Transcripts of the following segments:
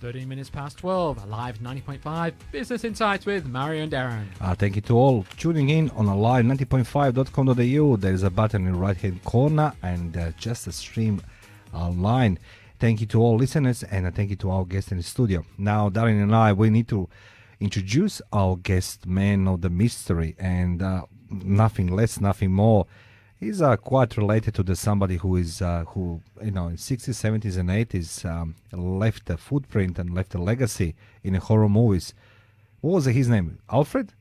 13 minutes past 12, live 90.5 Business Insights with Mario and Darren. Thank you to all tuning in on a live 90.5.com.au. There is a button in the right hand corner and just a stream online. Thank you to all listeners and thank you to our guest in the studio. Now, Darren and I, we need to introduce our guest, man of the mystery, and nothing less, nothing more. He's quite related to somebody who is, who in 60s, 70s, and 80s left a footprint and left a legacy in horror movies. What was his name? Alfred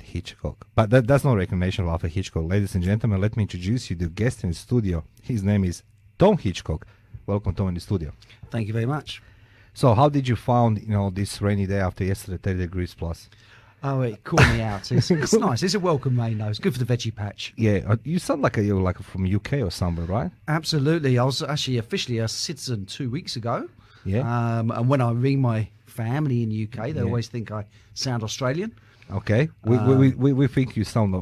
Hitchcock. But that's not recognition of Alfred Hitchcock. Ladies and gentlemen, let me introduce you to the guest in the studio. His name is Tom Hitchcock. Welcome, Tom, in the studio. Thank you very much. So, how did you find this rainy day after yesterday, 30 degrees plus? Oh, it caught me out. It's nice. It's a welcome rain, though. It's good for the veggie patch. Yeah, you sound like you're like from UK or somewhere, right? Absolutely. I was actually officially a citizen 2 weeks ago. Yeah. And when I ring my family in UK, they always think I sound Australian. Okay. We think you sound,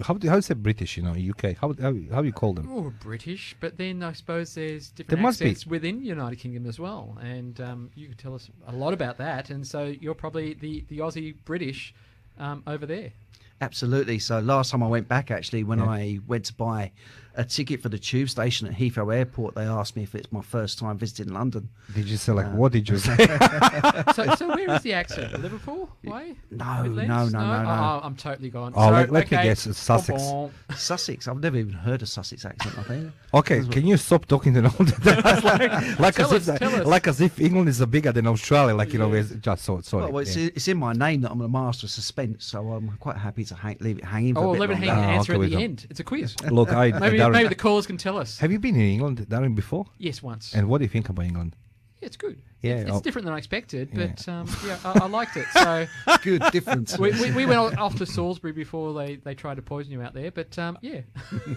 how do you say British, UK? How do you call them? Oh, British, but then I suppose there's different accents within United Kingdom as well. And you could tell us a lot about that. And so you're probably the Aussie British over there. Absolutely. So last time I went back, actually, when I went to buy a ticket for the tube station at Heathrow Airport, they asked me if it's my first time visiting London. Did you say, what did you say? So where is the accent? Liverpool way? No. Oh, I'm totally gone. Oh, let me guess. It's Sussex. Sussex? I've never even heard a Sussex accent, I think. Okay, can you stop talking to them? like as if England is bigger than Australia, just sorry. Well, it's in my name that I'm a master of suspense, so I'm quite happy to leave it hanging for a bit leave it longer. hanging and answer at the end. It's a quiz. Look, maybe the callers can tell us. Have you been in England, Darren, before? Yes, once. And what do you think about England? Yeah, it's good. Yeah, it's different than I expected, but I liked it. So good difference. We went off to Salisbury before they tried to poison you out there, but yeah.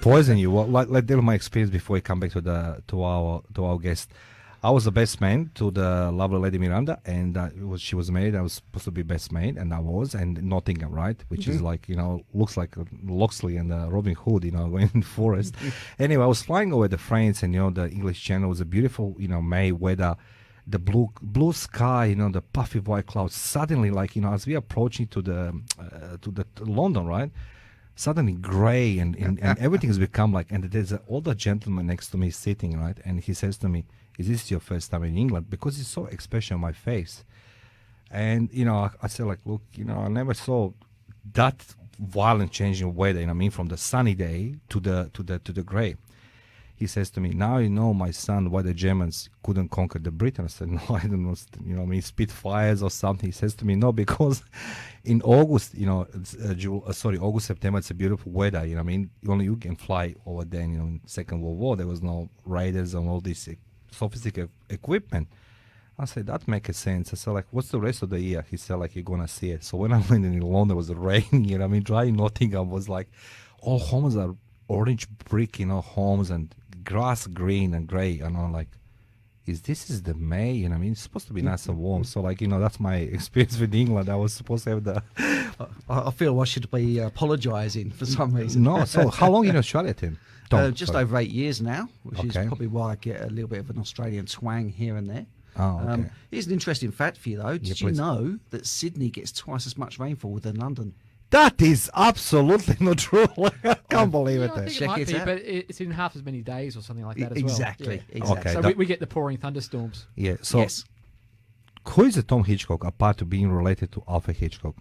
Poison you? Well, like my experience before we come back to our guest. I was the best man to the lovely lady Miranda, and she was married. I was supposed to be best man, and I was, and Nottingham, right? Which is like, looks like Loxley and Robin Hood, going in the forest. Anyway, I was flying over the France, and, the English Channel was a beautiful, May weather, the blue sky, the puffy white clouds. Suddenly, as we approaching to the London, right? Suddenly grey, and everything has become like, and there's an older gentleman next to me sitting, right? And he says to me, "Is this your first time in England?" Because it's so expression on my face. And, I said, look, I never saw that violent change in weather, from the sunny day to the grey. He says to me, "Now you know, my son, why the Germans couldn't conquer the Britain." I said, "No, I don't know, Spitfires or something." He says to me, "No, because in August, August, September, it's a beautiful weather, only you can fly over there, in Second World War, there was no radars and all this sophisticated equipment." I said, "That makes sense." I said, "What's the rest of the year?" He said, "You're going to see it." So when I went in London, it was raining, dry Nottingham was like, all homes are orange brick, homes, and grass green and grey, and I'm like, is the May? It's supposed to be nice and warm. So that's my experience with England. I was supposed to have the. I feel I should be apologising for some reason. No. So how long in Australia, Tim? Just over 8 years now, which is probably why I get a little bit of an Australian twang here and there. Oh, okay. Here's an interesting fact for you, though. Did you know that Sydney gets twice as much rainfall than London? That is absolutely not true. I can't believe it. I think it might be, but it's in half as many days or something like that as well. Exactly. Okay, so we get the pouring thunderstorms. Yeah. So, who is the Tom Hitchcock apart to being related to Alfred Hitchcock?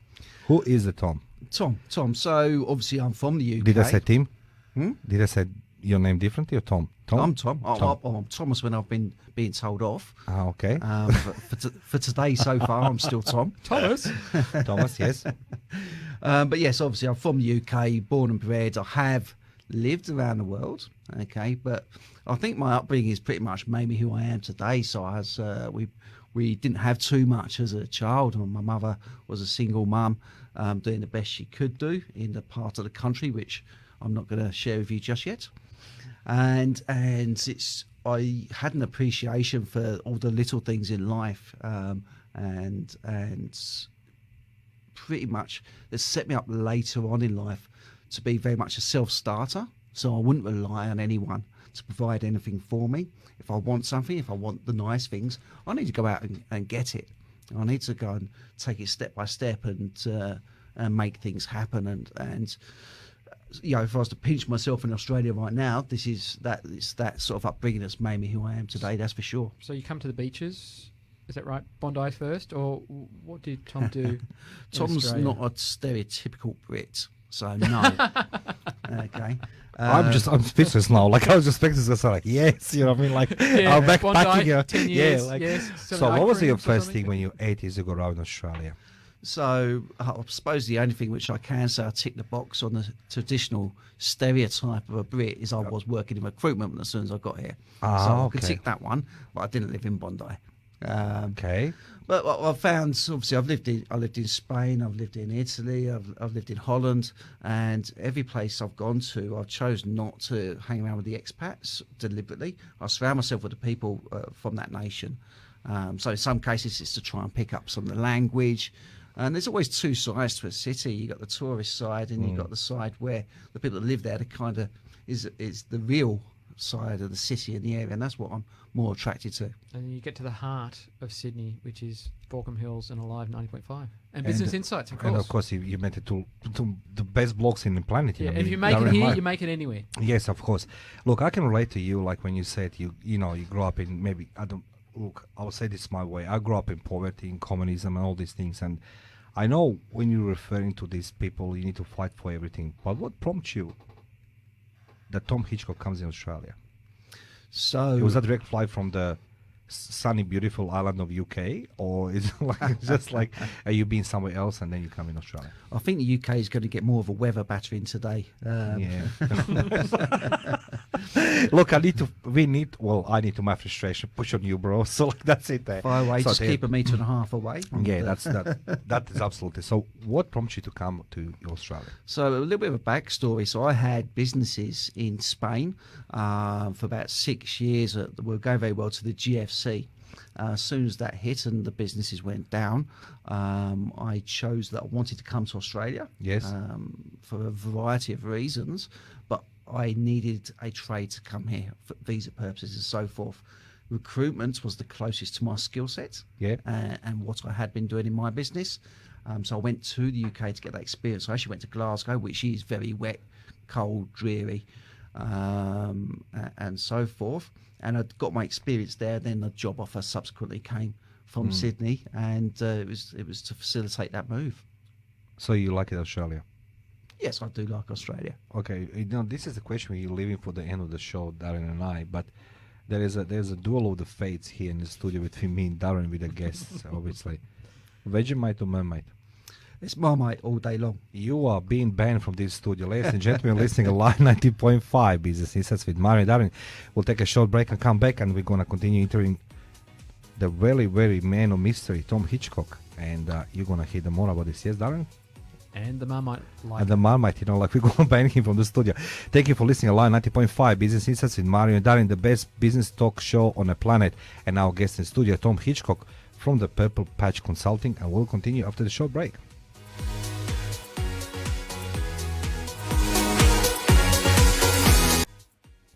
Who is the Tom? Tom. So obviously I'm from the UK. Did I say Tim? Did I say your name differently or Tom? I'm Tom. I'm Thomas when I've been being told off. Okay. For today so far, I'm still Tom. Thomas, yes. But yes, obviously I'm from the UK, born and bred. I have lived around the world, but I think my upbringing has pretty much made me who I am today. So as we didn't have too much as a child. My mother was a single mum, doing the best she could do in the part of the country which I'm not going to share with you just yet. And I had an appreciation for all the little things in life, and pretty much it set me up later on in life to be very much a self-starter. So I wouldn't rely on anyone to provide anything for me. If I want something, if I want the nice things, I need to go out and get it. I need to go and take it step by step and make things happen. And you know, if I was to pinch myself in Australia right now, it's that sort of upbringing that's made me who I am today. That's for sure. So you come to the beaches. Is that right? Bondi first, or what did Tom do? Tom's not a stereotypical Brit, so no. Okay. I'm speechless now. Like I was just expecting to say, like, yes, you know what I mean? Like yeah, I'm backpacking. Bondi, 10 years, yeah, like, yes. So what was your first thing when you 8 years ago around Australia? So I suppose the only thing which I can say I tick the box on the traditional stereotype of a Brit is I was working in recruitment as soon as I got here. So I could tick that one, but I didn't live in Bondi. Okay. But what I found, obviously, I lived in Spain, I've lived in Italy, I've lived in Holland, and every place I've gone to, I've chosen not to hang around with the expats deliberately. I surround myself with the people from that nation. So in some cases, it's to try and pick up some of the language. And there's always two sides to a city. You've got the tourist side, and you've got the side where the people that live there, the kind of is the real side of the city and the area, and that's what I'm more attracted to. And you get to the heart of Sydney, which is Baulkham Hills and Alive 90.5. And Business Insights, of course. And of course, you met it to the best blogs in the planet. Yeah, if you make it here, you make it anywhere. Yes, of course. Look, I can relate to you, like when you said you grew up in, maybe, I'll say this my way. I grew up in poverty, in communism and all these things, and I know when you're referring to these people, you need to fight for everything. But what prompts you that Tom Hitchcock comes in Australia? So it was a direct flight from the sunny, beautiful island of UK, or is it like just like are you been somewhere else and then you come in Australia? I think the UK is going to get more of a weather battering today. Yeah. Look, I need to my frustration push on you, bro. So like, that's it there. Far away, so just keep a metre and a half away. Yeah, that is absolutely. So what prompts you to come to Australia? So a little bit of a backstory. So I had businesses in Spain for about 6 years that were going very well to the GFC. As soon as that hit and the businesses went down, I chose that I wanted to come to Australia. Yes. For a variety of reasons, but I needed a trade to come here for visa purposes and so forth. Recruitment was the closest to my skill set, and what I had been doing in my business. So I went to the UK to get that experience. I actually went to Glasgow, which is very wet, cold, dreary, and so forth. And I got my experience there. Then the job offer subsequently came from Sydney, and it was to facilitate that move. So you like it, Australia? Yes, I do like Australia. Okay, this is the question we're leaving for the end of the show, Darren and I. But there's a duel of the fates here in the studio between me and Darren with the guests, obviously. Vegemite or Mermaid? It's Marmite all day long. You are being banned from this studio. Ladies and gentlemen, listening to Live 90.5 Business Insights with Mario and Darren. We'll take a short break and come back, and we're going to continue interviewing the very, very man of mystery, Tom Hitchcock. And you're going to hear more about this. Yes, Darren? And the Marmite. And the Marmite, like we're going to ban him from the studio. Thank you for listening to Live 90.5 Business Insights with Mario and Darren, the best business talk show on the planet. And our guest in the studio, Tom Hitchcock from the Purple Patch Consulting. And we'll continue after the short break.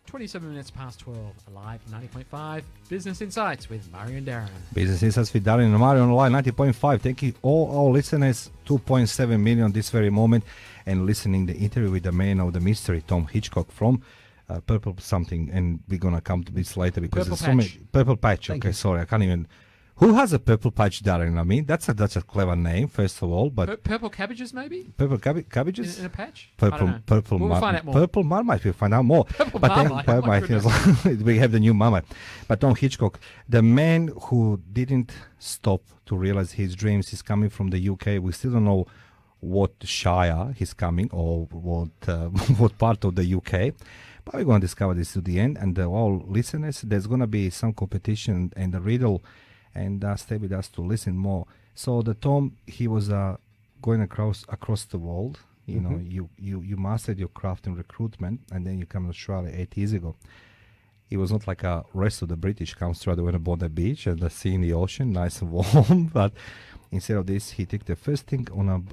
27 minutes past 12, Alive 90.5, Business Insights with Mario and Darren. Business Insights with Darren and Mario on Alive 90.5. Thank you all our listeners, 2.7 million this very moment, and listening the interview with the man of the mystery, Tom Hitchcock from Purple something, and we're going to come to this later because Purple there's so many... Purple Patch, okay, sorry, I can't even... Who has a purple patch, Darren? I mean, that's a clever name, first of all. But purple cabbages, maybe. Purple cabbages in a patch. Purple. We'll find out more. Purple Marmite. We'll find out more. Purple Marmite. We have the new Marmite. But Tom Hitchcock, the man who didn't stop to realize his dreams, is coming from the UK. We still don't know what shire he's coming or what what part of the UK. But we're going to discover this to the end. And all listeners, there's going to be some competition and the riddle. And stay with us to listen more. So the Tom, he was going across the world. You know, you mastered your craft in recruitment, and then you come to Australia 8 years ago. It was not like a rest of the British come straight away on the beach and the sea in the ocean, nice and warm. But instead of this, he took the first thing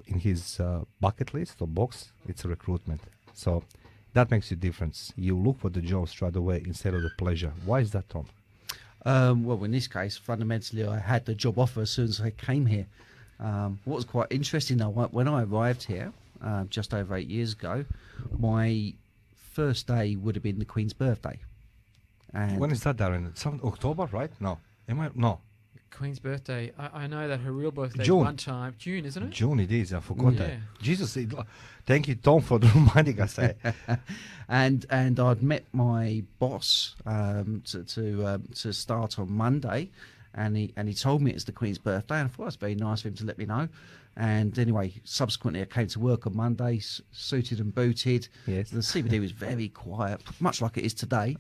in his bucket list or box. It's recruitment. So That makes a difference. You look for the job straight away instead of the pleasure. Why is that, Tom? Well, in this case, fundamentally, I had the job offer as soon as I came here. What was quite interesting, though, when I arrived here just over 8 years ago, my first day would have been the Queen's birthday. And When is that, Darren? Some October, right? No. No. Queen's birthday. I know that her real birthday is June. one time. June, isn't it? June it is. I forgot Yeah. that. Jesus, thank you, Tom, for reminding us. and I'd met my boss to start on Monday, and he told me it's the Queen's birthday, and I thought it was very nice of him to let me know. And anyway, subsequently I came to work on Monday, suited and booted. Yes. The CBD was very quiet, much like it is today.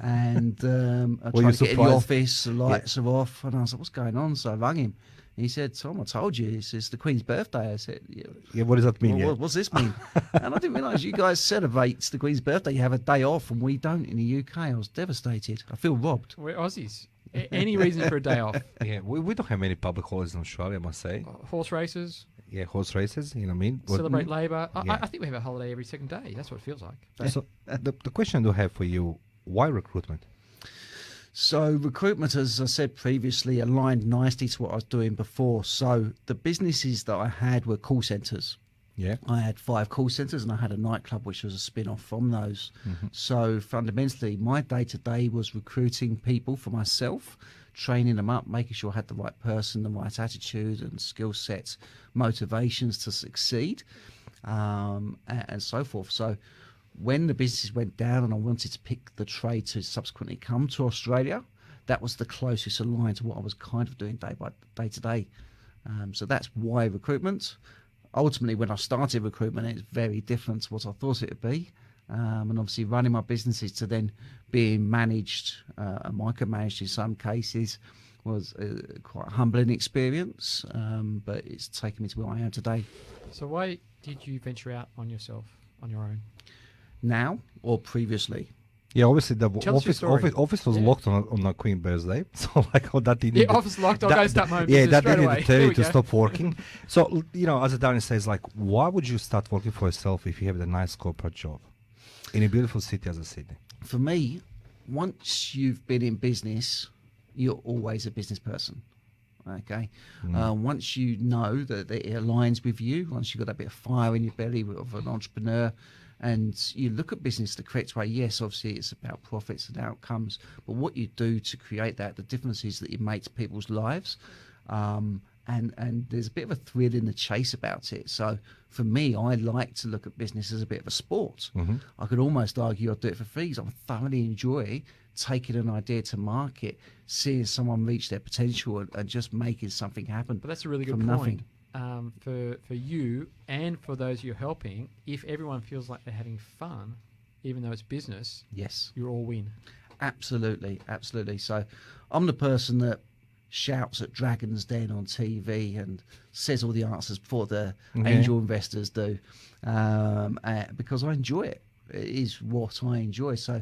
And I Were tried you to get in the surprised? office, the lights are off, and I was like, what's going on? So I rang him. And he said, Tom, I told you, it's the Queen's birthday. I said, Yeah, what does that mean? well, what's this mean? And I didn't realise you guys celebrate the Queen's birthday. You have a day off, and we don't in the UK. I was devastated. I feel robbed. We're Aussies. Any reason for a day off? Yeah, we don't have many public holidays in Australia, I must say. Horse races, Yeah, horse races, you know what I mean? celebrate labour. Yeah. I think we have a holiday every second day. That's what it feels like. So the question I do have for you, why recruitment? So recruitment, as I said previously, aligned nicely to what I was doing before. So the businesses that I had were call centres. Yeah. I had 5 call centres and I had a nightclub which was a spin-off from those. So fundamentally, my day-to-day was recruiting people for myself, training them up, making sure I had the right person, the right attitude and skill sets, motivations to succeed, and so forth. So when the business went down and I wanted to pick the trade to subsequently come to Australia, that was the closest aligned to what I was kind of doing day to day. So that's why recruitment. Ultimately, when I started recruitment, it's very different to what I thought it would be. And obviously running my businesses to then being managed and micromanaged in some cases was quite a humbling experience, but it's taken me to where I am today. So why did you venture out on yourself, on your own? Now or previously? Yeah, obviously the Tell us your story. office was Yeah. locked on the Queen birthday, so like that didn't. The office locked. I'll go start my own Yeah, business that straight didn't away. deter There you we to go. stop working. So as Darren says, like, why would you start working for yourself if you have a nice corporate job in a beautiful city as Sydney? For me, once you've been in business, you're always a business person. Okay. Once you know that it aligns with you, once you've got that bit of fire in your belly of an entrepreneur, and you look at business the correct way, yes, obviously it's about profits and outcomes, but what you do to create that, the differences that you make to people's lives, and there's a bit of a thrill in the chase about it. So for me, I like to look at business as a bit of a sport. I could almost argue I'd do it for free because I thoroughly enjoy taking an idea to market, seeing someone reach their potential and just making something happen. But that's a really good from point. nothing. For you and for those you're helping, if everyone feels like they're having fun, even though it's business, Yes, you all win. absolutely. So I'm the person that shouts at Dragon's Den on TV and says all the answers before the angel investors do, because I enjoy it. It is what I enjoy. So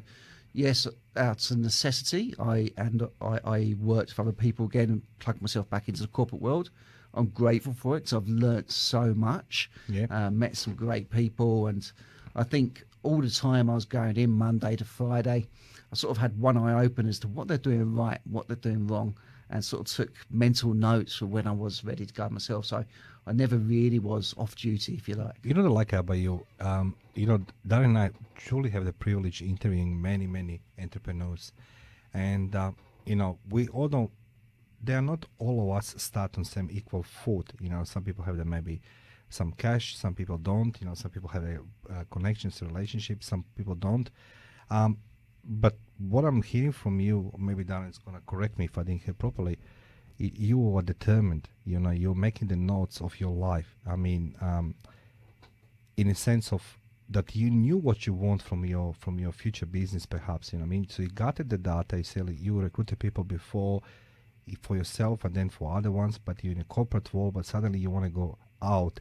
yes, out of necessity, I worked for other people again and plugged myself back into the corporate world. I'm grateful for it because I've learnt so much, met some great people, and I think all the time I was going in Monday to Friday, I sort of had one eye open as to what they're doing right, what they're doing wrong, and sort of took mental notes for when I was ready to go myself. So I never really was off duty, if you like. You know what I like about you? Darren and I truly have the privilege interviewing many entrepreneurs, and we all don't. They are not all of us start on same equal foot. Some people have maybe some cash, some people don't. Some people have connections to relationships, some people don't. But what I'm hearing from you, maybe Darren's going to correct me if I didn't hear properly, you are determined. You're making the notes of your life. I mean, in a sense of that you knew what you want from your future business, perhaps. So you gathered the data. You say you recruited people before for yourself and then for other ones, but you're in a corporate world, but suddenly you want to go out.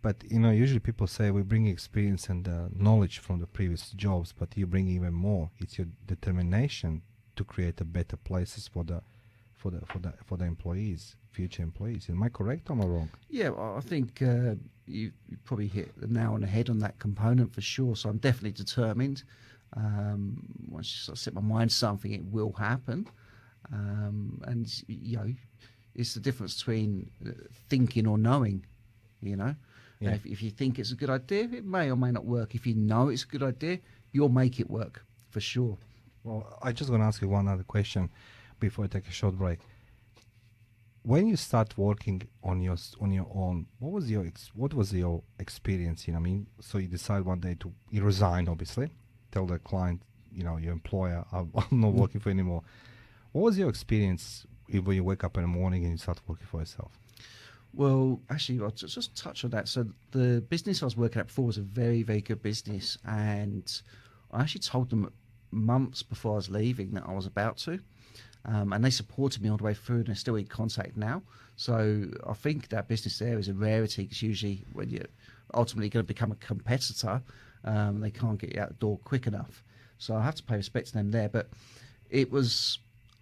But usually people say we bring experience and knowledge from the previous jobs, but you bring even more. It's your determination to create a better places for for the employees, future employees. Am I correct or am I wrong? Yeah, well, I think you probably hit the nail on the head on that component for sure. So I'm definitely determined. Once I set my mind to something, it will happen. And it's the difference between thinking or knowing. Yeah. If you think it's a good idea, it may or may not work. If you know it's a good idea, you'll make it work for sure. Well, I just going to ask you one other question before I take a short break. When you start working on your own, what was your experience? So you decide one day you resign, obviously, tell the client, your employer, I'm not working for you anymore. What was your experience when you wake up in the morning and you start working for yourself? Well, actually, I'll just touch on that. So the business I was working at before was a very, very good business, and I actually told them months before I was leaving that I was about to, and they supported me all the way through, and they're still in contact now. So I think that business there is a rarity, because usually when you're ultimately going to become a competitor, they can't get you out the door quick enough. So I have to pay respect to them there. But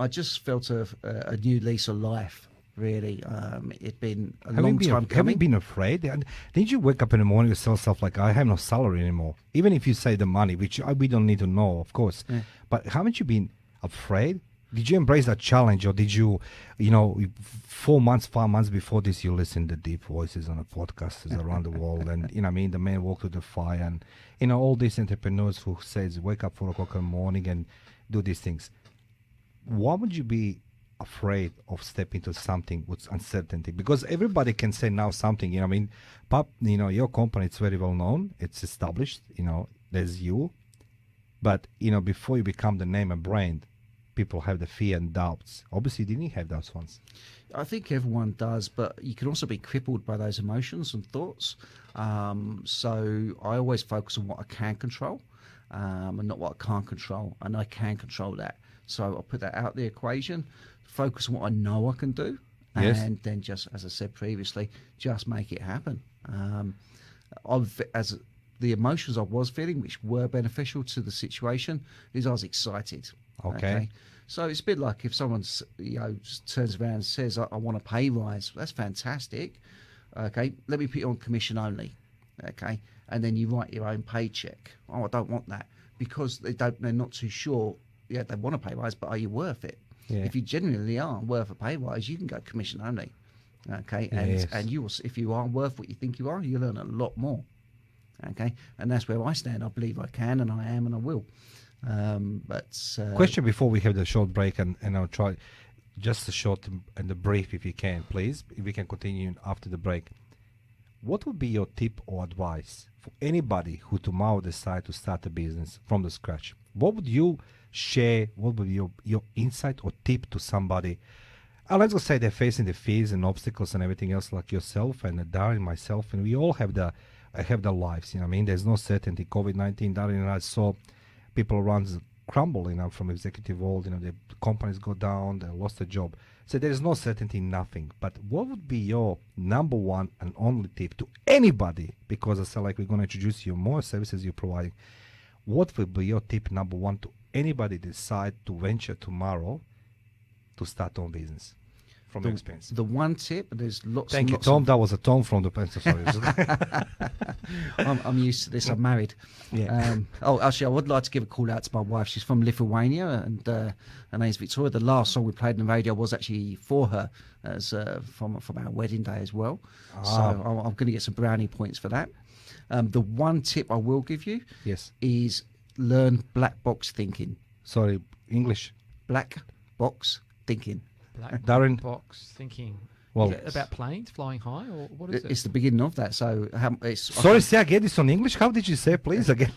I just felt a new lease of life. Really, it'd been a long time coming. Have you been afraid? Didn't you wake up in the morning and tell yourself, like, I have no salary anymore? Even if you say the money, which we don't need to know, of course. Yeah. But haven't you been afraid? Did you embrace that challenge, or did you, 5 months before this, you listen to deep voices on a podcast around the world, and the man walk through the fire, and all these entrepreneurs who says wake up 4 o'clock in the morning and do these things. Why would you be afraid of stepping into something with uncertainty? Because everybody can say now something, your company, it's very well known, it's established, there's you, but before you become the name and brand, people have the fear and doubts. Obviously you didn't have those ones. I think everyone does, but you can also be crippled by those emotions and thoughts. So I always focus on what I can control, and not what I can't control, and I can control that. So I'll put that out the equation, focus on what I know I can do, and then just, as I said previously, just make it happen. As the emotions I was feeling, which were beneficial to the situation, is I was excited. Okay. So it's a bit like if someone just turns around and says, I want a pay rise. That's fantastic. Okay, let me put you on commission only. Okay, and then you write your own paycheck. Oh, I don't want that, because they're not too sure. Yeah, they want a pay rise, but are you worth it? Yeah. If you genuinely are worth a pay rise, you can go commission only. Okay, and you will, if you are worth what you think you are, you'll earn a lot more. Okay, and that's where I stand. I believe I can, and I am, and I will. Question before we have the short break, and I'll try just a short and the brief, if you can, please. If we can continue after the break. What would be your tip or advice for anybody who tomorrow decide to start a business from the scratch? What would you share? What would be your insight or tip to somebody? Let's just say they're facing the fears and obstacles and everything else, like yourself and Darren, myself, and we all have the lives. There's no certainty. COVID-19, Darren and I saw people around crumble, from executive world. The companies go down, they lost their job. So there is no certainty in nothing. But what would be your number one and only tip to anybody? Because I feel like we're going to introduce you more services you're providing. What would be your tip number one to anybody decide to venture tomorrow to start own business from your experience? The one tip, there's lots. Thank and you, lots Tom. That was a Tom from the pencil. Sorry. I'm used to this. I'm married. Yeah. Actually, I would like to give a call out to my wife. She's from Lithuania, and her name's Victoria. The last song we played on the radio was actually for her, as from our wedding day as well. So I'm going to get some brownie points for that. The one tip I will give you is learn black box thinking. Sorry, English. Black box thinking. Black Darren. box thinking. Well, about planes flying high, or what is it? It's the beginning of that. So sorry, say again. It's on English. How did you say, please, again?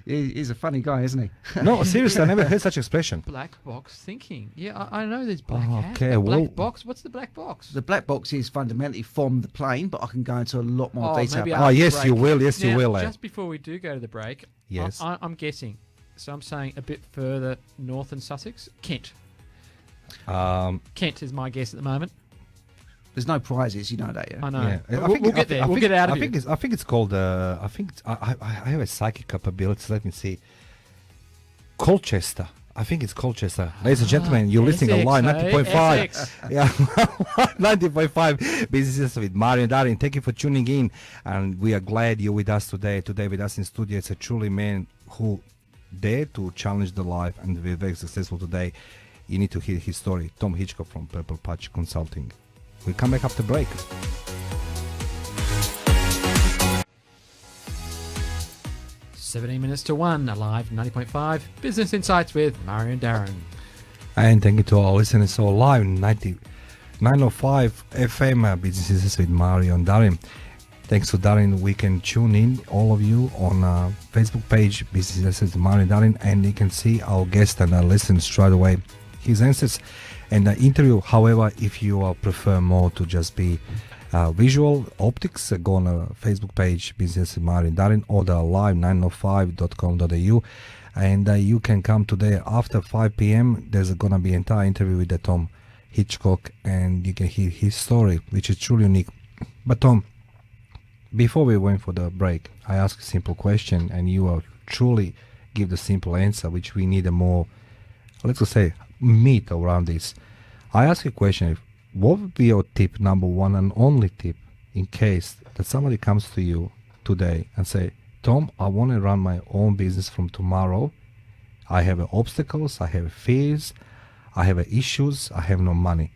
He's a funny guy, isn't he? No, seriously, I never heard such expression. Black box thinking. Yeah, I know there's black hat. Okay, black box. What's the black box? The black box is fundamentally from the plane, but I can go into a lot more detail. Yes, you will. Yes, now, you will. Just before we do go to the break, yes, I'm guessing. So I'm saying a bit further north in Sussex, Kent. Kent is my guess at the moment. There's no prizes, you know that, yeah? I know. Yeah. We'll get there. We'll get out of it. I think it's called. I have a psychic capability. Let me see. Colchester. I think it's Colchester. Ladies and gentlemen, you're listening on Line 90.5. Yeah, 90.5 Business with Mario and Darin. Thank you for tuning in. And we are glad you're with us today. Today with us in studio, it's a truly man who dared to challenge the life and be very successful today. You need to hear his story. Tom Hitchcock from Purple Patch Consulting. We'll come back after break. "17 minutes to 1, alive 90.5 Business Insights with Mario and Darin." And thank you to our listeners. So live 905 FM Businesses with Mario and Darin. Thanks to Darin, we can tune in, all of you, on Facebook page Businesses with Mario and Darin, and you can see our guest and listen straight away his answers and the interview. However, if you prefer more to just be visual optics, go on a Facebook page Business with Mario and Darin or the live905.com.au, and you can come today after 5 p.m. There's gonna be an entire interview with the Tom Hitchcock, and you can hear his story, which is truly unique. But Tom, before we went for the break, I asked a simple question, and you truly give the simple answer, which we need a more, let's just say, meat around this. I asked you a question: what would be your tip, number one and only tip, in case that somebody comes to you today and say, Tom, I want to run my own business from tomorrow. I have obstacles, I have fears, I have issues, I have no money.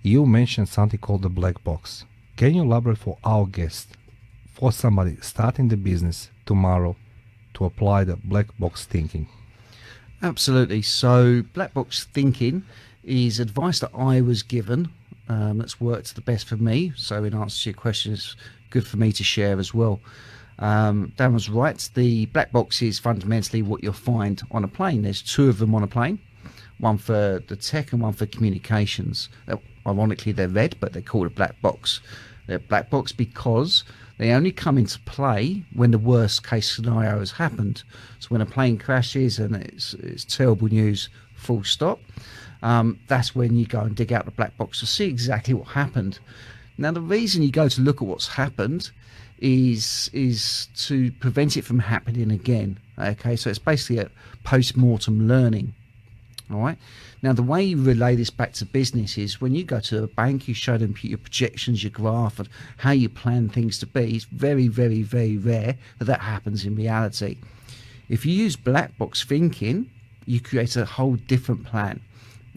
You mentioned something called the black box. Can you elaborate for our guest, for somebody starting the business tomorrow, to apply the black box thinking? Absolutely. So black box thinking is advice that I was given that's worked the best for me. So in answer to your question, it's good for me to share as well. Dan was right. The black box is fundamentally what you'll find on a plane. There's two of them on a plane, one for the tech and one for communications. Ironically, they're red, but they're called a black box. They're black box because they only come into play when the worst case scenario has happened. So when a plane crashes and it's terrible news, full stop, that's when you go and dig out the black box to see exactly what happened. Now, the reason you go to look at what's happened is to prevent it from happening again. Okay, so it's basically a post-mortem learning. All right. Now, the way you relay this back to business is when you go to a bank, you show them your projections, your graph, and how you plan things to be. It's very, very, very rare that happens in reality. If you use black box thinking, you create a whole different plan.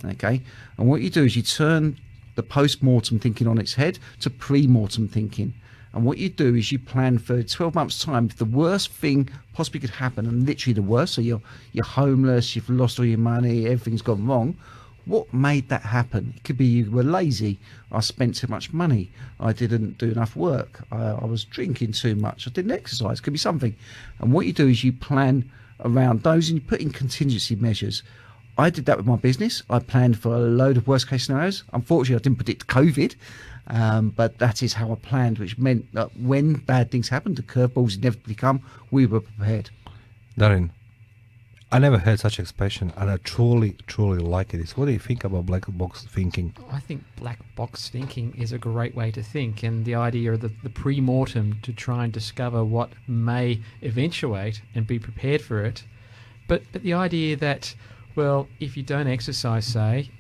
Okay, and what you do is you turn the post-mortem thinking on its head to pre-mortem thinking. And what you do is you plan for 12 months' time. If the worst thing possibly could happen, and literally the worst, so you're homeless, you've lost all your money, everything's gone wrong, what made that happen? It could be you were lazy, I spent too much money, I didn't do enough work, I was drinking too much, I didn't exercise, it could be something. And what you do is you plan around those and you put in contingency measures. I did that with my business. I planned for a load of worst case scenarios. Unfortunately, I didn't predict COVID, but that is how I planned, which meant that when bad things happened, the curveballs inevitably come, we were prepared. Darin, I never heard such expression, and I truly, truly like it. What do you think about black box thinking? I think black box thinking is a great way to think, and the idea of the pre-mortem to try and discover what may eventuate and be prepared for it. But the idea that, well, if you don't exercise, say,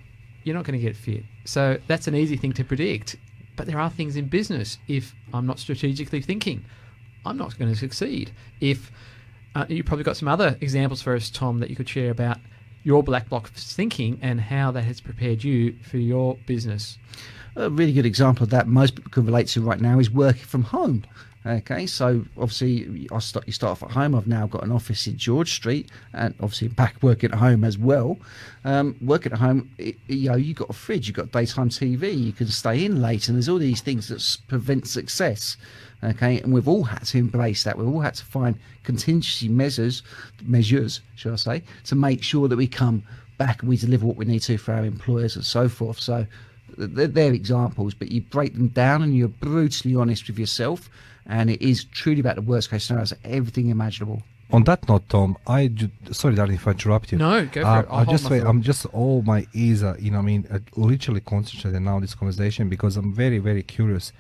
you're not going to get fit. So that's an easy thing to predict. But there are things in business. If I'm not strategically thinking, I'm not going to succeed. If you probably got some other examples for us, Tom, that you could share about your black box thinking and how that has prepared you for your business. A really good example of that most people can relate to right now is working from home. Okay, so obviously you start off at home. I've now got an office in George Street, and obviously back working at home as well. Working at home, you've got a fridge, you've got daytime TV, you can stay in late, and there's all these things that prevent success. Okay, and we've all had to embrace that. We've all had to find contingency measures, shall I say, to make sure that we come back and we deliver what we need to for our employers and so forth. So they're examples, but you break them down and you're brutally honest with yourself. And it is truly about the worst case scenarios, everything imaginable. On that note, Tom, sorry, Darren, if I interrupt you. No, go for it. I'm just all my ears are, literally concentrated now on this conversation because I'm very, very curious.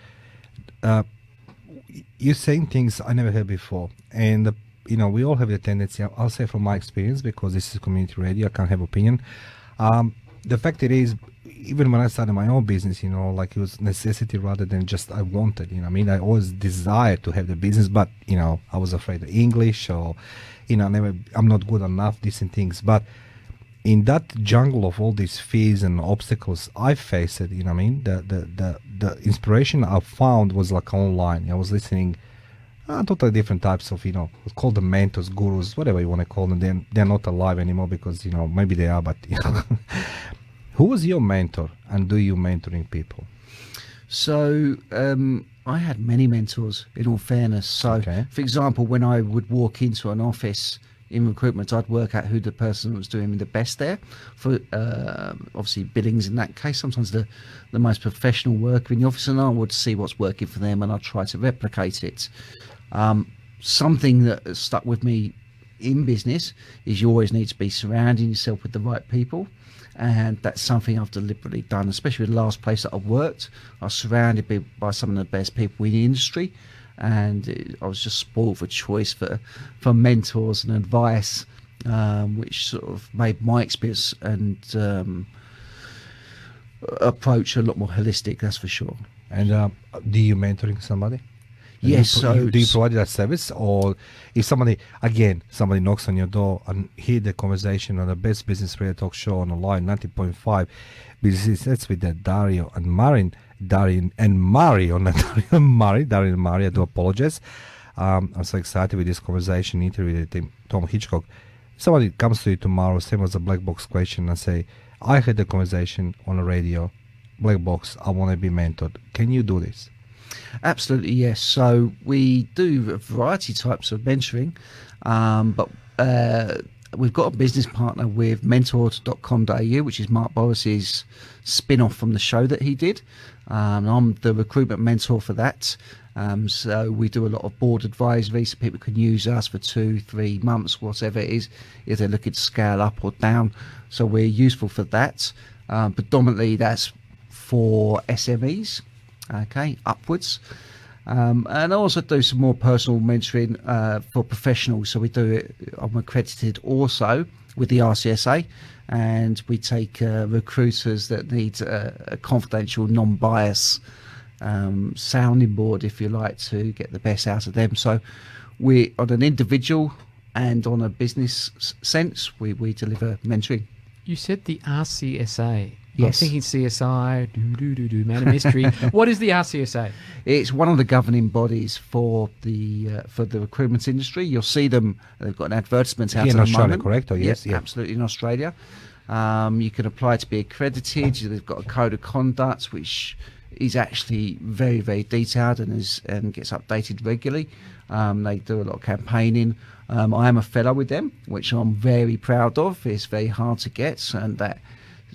You're saying things I never heard before, and we all have the tendency. I'll say from my experience, because this is community radio, I can't have opinion. The fact it is, even when I started my own business, like it was necessity rather than just I wanted. I always desired to have the business, but I was afraid of English, or I'm not good enough, decent things. But in that jungle of all these fears and obstacles I faced, the inspiration I found was like online. I was listening totally different types of, call them mentors, gurus, whatever you want to call them. They're not alive anymore because, maybe they are, but, Who was your mentor, and do you mentoring people? So I had many mentors, in all fairness. So, Okay. for example, when I would walk into an office in recruitment, I'd work out who the person was doing the best there. For obviously billings in that case, sometimes the most professional worker in the office, and I would see what's working for them, and I'd try to replicate it. Something that has stuck with me in business is you always need to be surrounding yourself with the right people. And that's something I've deliberately done, especially with the last place that I've worked. I was surrounded by some of the best people in the industry, and I was just spoiled for choice for mentors and advice, which sort of made my experience and approach a lot more holistic, that's for sure. And do you mentoring somebody? Yes. Do you provide that service, or if somebody knocks on your door and hear the conversation on the Best Business Radio Talk Show on the line 90.5, that's with Dario and Marin, Dario and Mari, I do apologize. I'm so excited with this conversation, interview with Tom Hitchcock. Somebody comes to you tomorrow, same as a black box question, and say, I had the conversation on the radio, black box, I want to be mentored. Can you do this? Absolutely, yes. So we do a variety of types of mentoring, but we've got a business partner with mentored.com.au, which is Mark Boris's spin-off from the show that he did. I'm the recruitment mentor for that. So we do a lot of board advisory, so people can use us for 2-3 months, whatever it is, if they're looking to scale up or down. So we're useful for that. Predominantly that's for SMEs. Okay, upwards. And I also do some more personal mentoring for professionals. So we do it, I'm accredited also with the RCSA, and we take recruiters that need a confidential, non-bias sounding board, if you like, to get the best out of them. So we, on an individual and on a business sense, we deliver mentoring. You said the RCSA. Yes. I'm thinking CSI, man of mystery. What is the RCSA? It's one of the governing bodies for the recruitment industry. You'll see them. They've got an advertisement out Here in at the Australia, moment. correct? Or yes, yeah. Absolutely, in Australia. You can apply to be accredited. They've got a code of conduct which is actually very, very detailed and gets updated regularly. They do a lot of campaigning. I am a fellow with them, which I'm very proud of. It's very hard to get, and that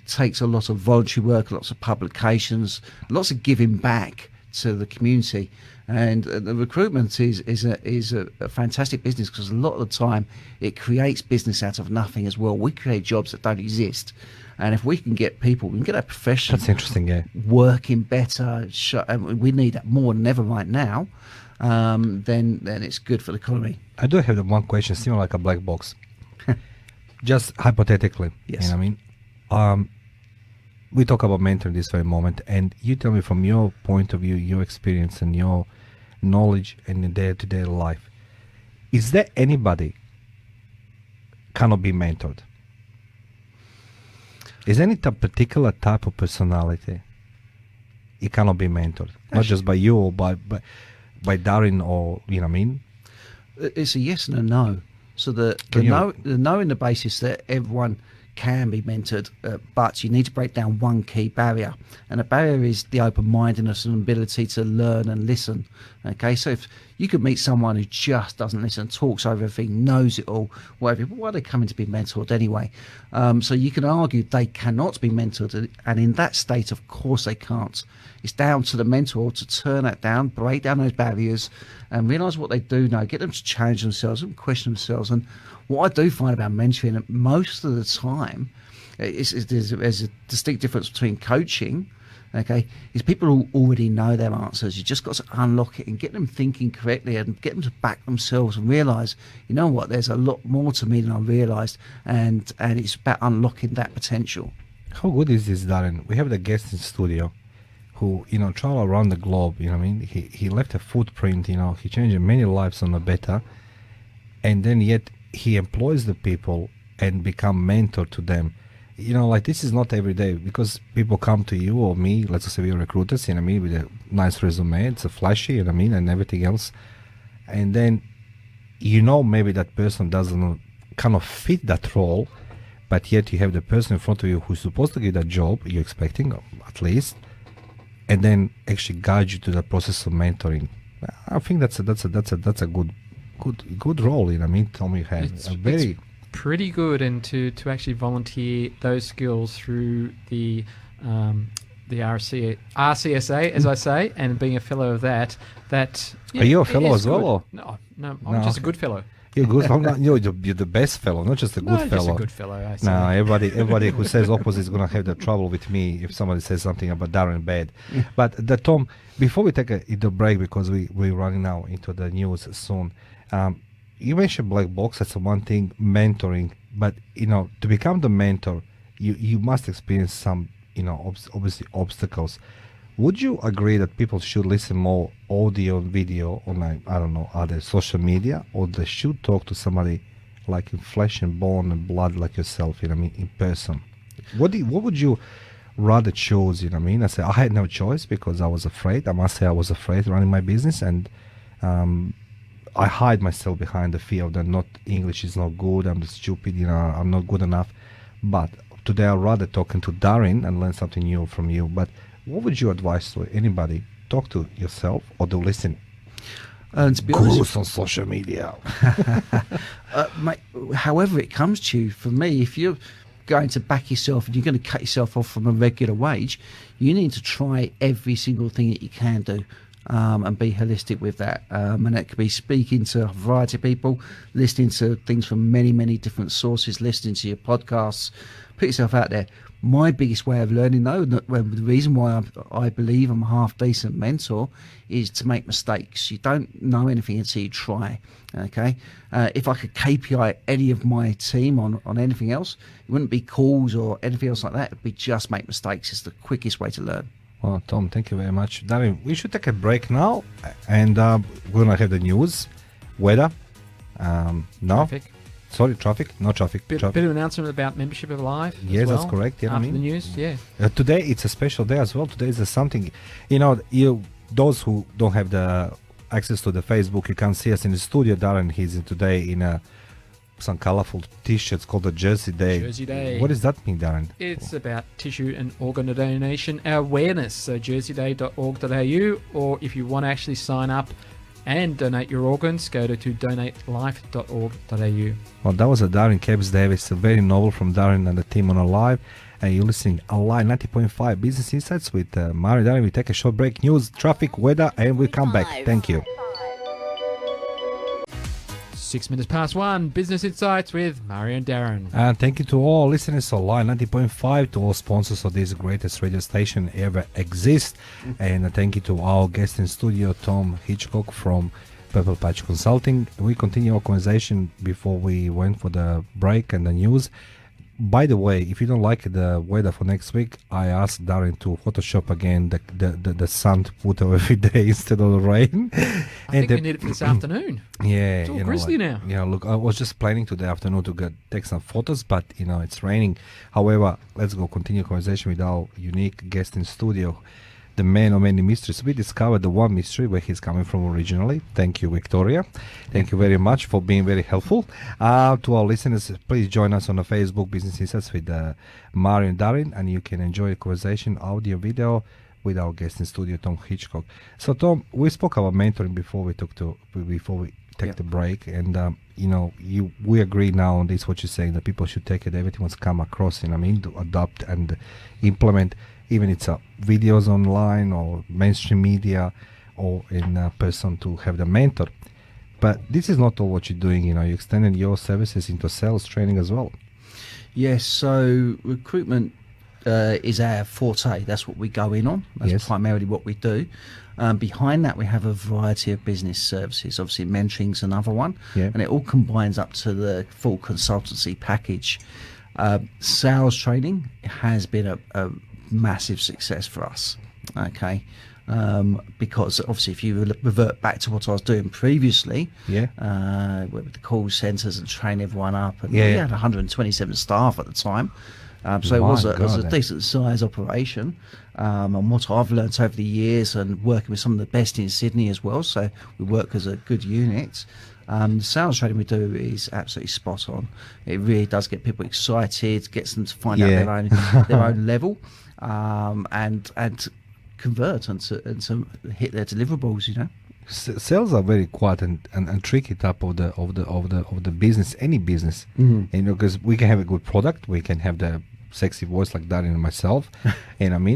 takes a lot of voluntary work, lots of publications, lots of giving back to the community. And the recruitment is a fantastic business, because a lot of the time it creates business out of nothing as well. We create jobs that don't exist, and if we can get people, we can get our profession, That's interesting, yeah. working better, and we need that more than ever right now, then it's good for the economy. I do have one question, similar like a black box. Just hypothetically, Yes. you know what I mean? We talk about mentoring this very moment, and you tell me from your point of view, your experience and your knowledge in the day-to-day life, is there anybody cannot be mentored? Is any particular type of personality it cannot be mentored? Not just by you or by Darren, or you know what I mean? It's a yes and a no. So the no in the basis that everyone can be mentored, but you need to break down one key barrier, and the barrier is the open-mindedness and ability to learn and listen. Okay, so if you could meet someone who just doesn't listen, talks over everything, knows it all, whatever, why are they coming to be mentored anyway? So you can argue they cannot be mentored, and in that state, of course, they can't. It's down to the mentor to turn that down, break down those barriers, and realise what they do know, get them to challenge themselves and question themselves. And what I do find about mentoring, most of the time, there's a distinct difference between coaching Okay, is people already know their answers. You just got to unlock it and get them thinking correctly and get them to back themselves and realise, you know what, there's a lot more to me than I realised, and it's about unlocking that potential. How good is this, Darren? We have the guest in studio who, travel around the globe, you know what I mean? He left a footprint, he changed many lives on the better, and then yet he employs the people and become mentor to them. Like this is not every day, because people come to you or me, let's just say we're recruiters, with a nice resume, it's a flashy, and everything else. And then, maybe that person doesn't kind of fit that role, but yet you have the person in front of you who's supposed to get that job you're expecting, at least, and then actually guide you to the process of mentoring. I think that's a good role. Tom, you have It's a very pretty good, and to actually volunteer those skills through the RCSA, as I say, and being a fellow of that. Are you a fellow as well? Good. Or? No, I'm just a good fellow. You're good. You're the best fellow, not just a good fellow. Just a good fellow. I say. No, everybody who says opposite is gonna have the trouble with me if somebody says something about Darren bad. But Tom, before we take the break, because we're running now into the news soon. You mentioned black box. That's one thing, mentoring. But to become the mentor, you must experience some obviously obstacles. Would you agree that people should listen more audio and video on, I don't know, other social media, or they should talk to somebody like in flesh and bone and blood like yourself, in person? What would you rather choose, I say I had no choice because I was afraid. I must say I was afraid running my business, and I hide myself behind the fear of that not English is not good, I'm stupid, I'm not good enough. But today I'd rather talking to Darren and learn something new from you. But what would you advise to anybody? Talk to yourself or to listen? And to be honest, gurus on social media. mate, however it comes to you, for me, if you're going to back yourself and you're going to cut yourself off from a regular wage, you need to try every single thing that you can do. And be holistic with that, and that could be speaking to a variety of people, listening to things from many, many different sources, listening to your podcasts, put yourself out there. My biggest way of learning, though, the reason why I believe I'm a half-decent mentor, is to make mistakes. You don't know anything until you try, okay? If I could KPI any of my team on anything else, it wouldn't be calls or anything else like that. It would be just make mistakes. It's the quickest way to learn. Well, Tom, thank you very much. Darren, we should take a break now, and we're going to have the news, weather, no? Traffic. Sorry, traffic? No traffic. Bit of announcement about membership of Live. Yes, as well, that's correct. Yeah, after the news, yeah. Today it's a special day as well. Today is something, those who don't have the access to the Facebook, you can see us in the studio. Darren, he's in today in some colorful t-shirts called the Jersey Day. Jersey Day. What does that mean, Darren? It's about tissue and organ donation awareness. So jerseyday.org.au, or if you want to actually sign up and donate your organs, go to donatelife.org.au. Well, that was a Darren Kebs Davis, very noble from Darren and the team on Alive. And you're listening Alive 90.5 Business Insights with Mari Darren. We take a short break, news, traffic, weather, and we come back. Thank you. 6 minutes past 1, Business Insights with Mari and Darren. And thank you to all listeners on Line 90.5, to all sponsors of this greatest radio station ever exist. And thank you to our guest in studio, Tom Hitchcock from Purple Patch Consulting. We continue our conversation before we went for the break and the news. By the way, if you don't like the weather for next week, I asked Darren to Photoshop again the sun to put every day instead of the rain. I think we need it for this afternoon. Yeah, it's all grizzly now. Yeah, look, I was just planning today afternoon to take some photos, but it's raining. However, let's go continue conversation with our unique guest in studio, the man of many mysteries. We discovered the one mystery where he's coming from originally. Thank you, Victoria. Thank you very much for being very helpful. To our listeners, please join us on the Facebook Business Insights with Mari and Darren, and you can enjoy a conversation, audio, video, with our guest in studio, Tom Hitchcock. So, Tom, we spoke about mentoring before we take the break, and we agree now on this. What you're saying, that people should take it. Everything must come across. To adopt and implement. Even it's videos online or mainstream media or in person, to have the mentor. But this is not all what you're doing. You're extending your services into sales training as well. Yes, so recruitment is our forte. That's what we go in on. That's Yes. primarily what we do. Behind that, we have a variety of business services. Obviously, mentoring's another one, Yeah. and it all combines up to the full consultancy package. Sales training has been a massive success for us. Okay. Because obviously, if you revert back to what I was doing previously, with the call centres and train everyone up, and we had 127 staff at the time, so it was a decent size operation. And what I've learnt over the years, and working with some of the best in Sydney as well, so we work as a good unit. The sales training we do is absolutely spot on. It really does get people excited, gets them to find out their own level, and convert and to hit their deliverables. You know, Sales are very quiet and tricky type of the business, any business. Mm-hmm. You know, because we can have a good product, we can have the sexy voice like Darren and myself, and we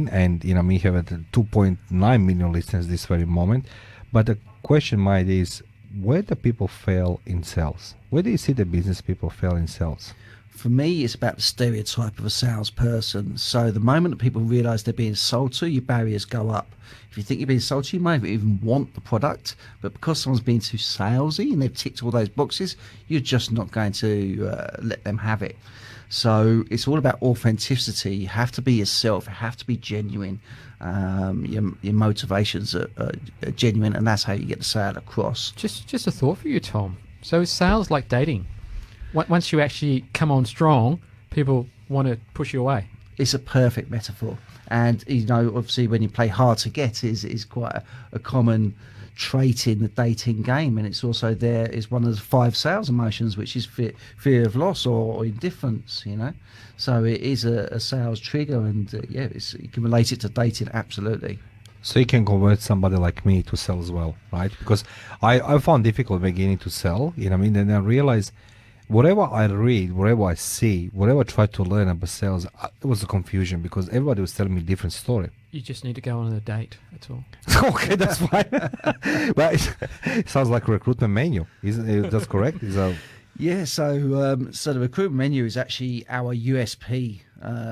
have 2.9 million listeners this very moment. But the question might is, where do people fail in sales? Where do you see the business people fail in sales? For me, it's about the stereotype of a salesperson. So the moment that people realise they're being sold to, your barriers go up. If you think you're being sold to, you might even want the product, but because someone's being too salesy and they've ticked all those boxes, you're just not going to let them have it. So it's all about authenticity. You have to be yourself. You have to be genuine. Your motivations are genuine, and that's how you get the sale across. Just a thought for you, Tom. So is sales like dating? Once you actually come on strong, people want to push you away. It's a perfect metaphor. And, you know, obviously when you play hard to get is quite a common trait in the dating game. And it's also there is one of the 5 sales emotions, which is fear of loss or indifference, you know. So it is a sales trigger, and you can relate it to dating, absolutely. So you can convert somebody like me to sell as well, right? Because I found difficult beginning to sell, you know what I mean? And I realized whatever I read, whatever I see, whatever I try to learn about sales, it was a confusion because everybody was telling me a different story. You just need to go on a date, that's all. Okay, that's fine. But it sounds like a recruitment menu. That's correct? Yeah, so the recruitment menu is actually our USP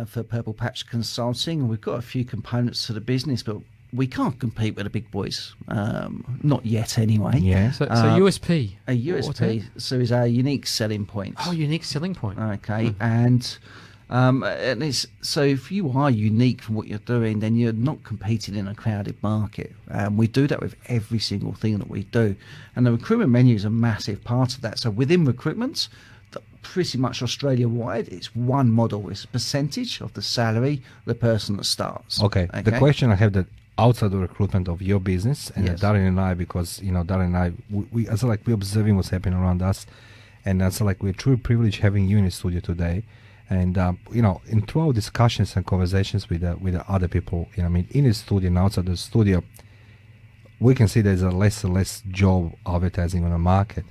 for Purple Patch Consulting. And we've got a few components to the business, but we can't compete with the big boys, not yet anyway. Yeah. So USP. A USP, so is our unique selling point. Oh, unique selling point. Okay, and it's so if you are unique from what you're doing, then you're not competing in a crowded market. We do that with every single thing that we do, and the recruitment menu is a massive part of that. So within recruitment, pretty much Australia-wide, it's one model. It's a percentage of the salary of the person that starts. Okay. The question I have that outside the recruitment of your business, and Yes. Darren and I, because Darren and I, we I feel like we're observing what's happening around us, and I feel like we're truly privileged having you in the studio today. And in through our discussions and conversations with the other people, in the studio and outside the studio, we can see there's a less and less job advertising on the market.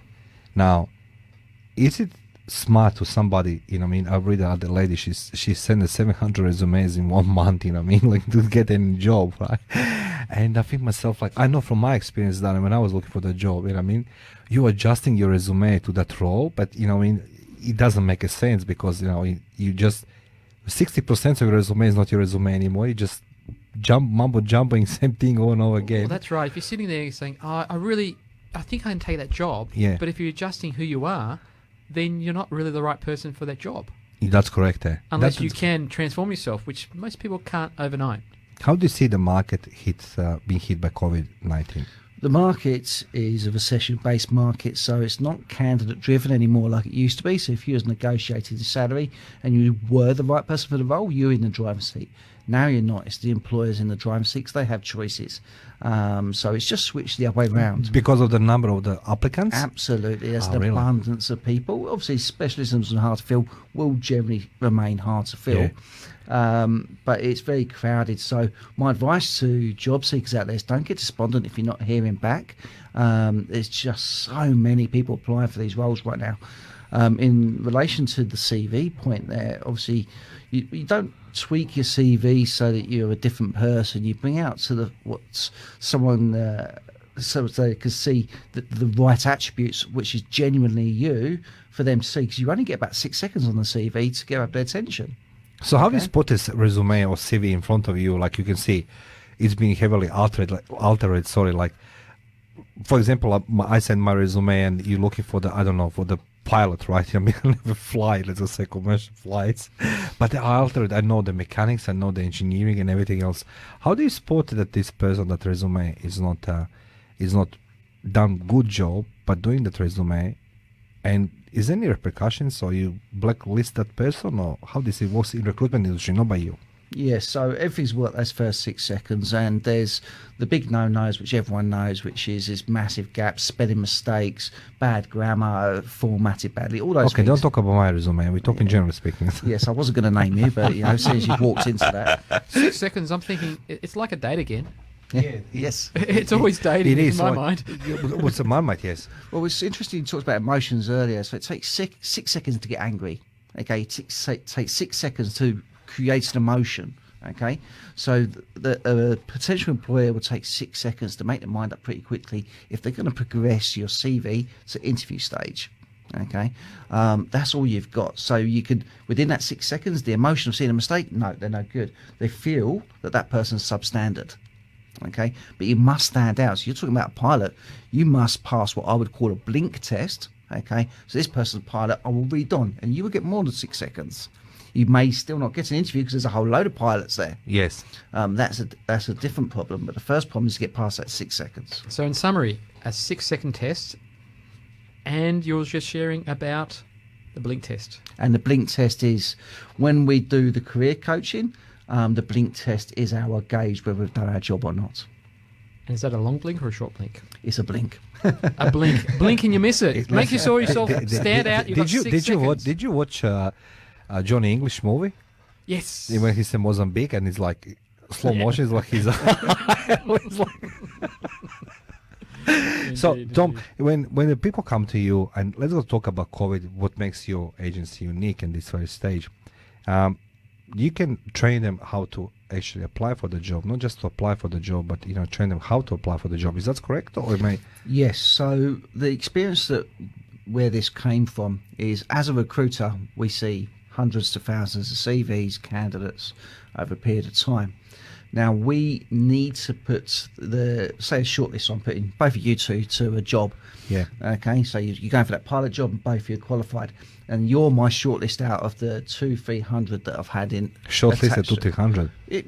Now, is it smart to somebody, I read the other lady, she sent 700 resumes in 1 month, like to get any job, right? And I think myself, like, I know from my experience that when I was looking for the job, you're adjusting your resume to that role, but it doesn't make a sense because you just 60% of your resume is not your resume anymore. You just mumbo jumbling same thing over and over again. Well, that's right. If you're sitting there saying, I think I can take that job, yeah. But if you're adjusting who you are, then you're not really the right person for that job. That's correct. Unless you can transform yourself, which most people can't overnight. How do you see the market being hit by COVID-19? The market is a recession-based market, so it's not candidate-driven anymore like it used to be. So if you was negotiating a salary and you were the right person for the role, you're in the driver's seat. Now you're not. It's the employers in the driver's seat 'cause they have choices. So it's just switched the other way around. Because of the number of the applicants? Absolutely. There's an really? abundance of people. Obviously, specialisms and hard to fill will generally remain hard to fill. Yeah. But it's very crowded. So my advice to job seekers out there is don't get despondent if you're not hearing back. There's just so many people applying for these roles right now. In relation to the CV point there, obviously, you don't tweak your CV so that you're a different person. You bring out to what someone so they can see the right attributes, which is genuinely you, for them to see. Because you only get about 6 seconds on the CV to get up their attention. So how do you Okay. spot this resume or CV in front of you? Like you can see, it's being heavily altered. Sorry, like for example, I send my resume and you're looking for the, I don't know, for the pilot, right? I mean, I never fly, let's just say commercial flights, but I altered. I know the mechanics, I know the engineering and everything else. How do you spot that this person, that resume is not done good job, but doing that resume? And is there any repercussions, or you blacklist that person, or how this works in recruitment industry, not by you? Yes, so everything's worked those first 6 seconds, and there's the big no-nos, which everyone knows, which is massive gaps, spelling mistakes, bad grammar, formatted badly, all those Okay, things. don't talk about my resume. We're talking generally speaking. Yes, I wasn't going to name you, but as soon as you walked into that, 6 seconds, I'm thinking it's like a date again. yeah, yes. It's always dating It is in my like- mind. What's in my mind? Yes. Well, it's interesting you talked about emotions earlier. So it takes 6 seconds to get angry. Okay, it takes 6 seconds to create an emotion. Okay, so the potential employer will take 6 seconds to make their mind up pretty quickly if they're going to progress your CV to interview stage. Okay, that's all you've got. So you could, within that 6 seconds, the emotion of seeing a mistake, no, they're no good. They feel that person's substandard. Okay, but you must stand out. So you're talking about a pilot, you must pass what I would call a blink test. Okay, so this person's a pilot, I will read on, and you will get more than 6 seconds. You may still not get an interview because there's a whole load of pilots there. Yes. That's a different problem. But the first problem is to get past that 6 seconds. So in summary, a 6-second test, and you're just sharing about the blink test. And the blink test is when we do the career coaching. The blink test is our gauge whether we've done our job or not. And is that a long blink or a short blink? It's a blink. A blink. Blink and you miss it. Make you saw yourself stand out. You've got Did you 6 seconds. did you watch Johnny English movie? Yes. When he's in Mozambique and it's like slow motion, it's like he's. It's like- So Indeed, Tom, indeed. when the people come to you, and let's go talk about COVID, what makes your agency unique in this very stage. You can train them how to actually apply for the job, not just to apply for the job, but train them how to apply for the job. Is that correct, or am I? Yes. So the experience that where this came from is, as a recruiter, we see hundreds to thousands of CVs, candidates over a period of time. Now we need to put say a shortlist. I'm putting both of you two to a job. Yeah. Okay, so you're going for that pilot job, and both of you are qualified, and you're my shortlist out of the 200-300 that I've had in. Shortlist at attached to- 200. The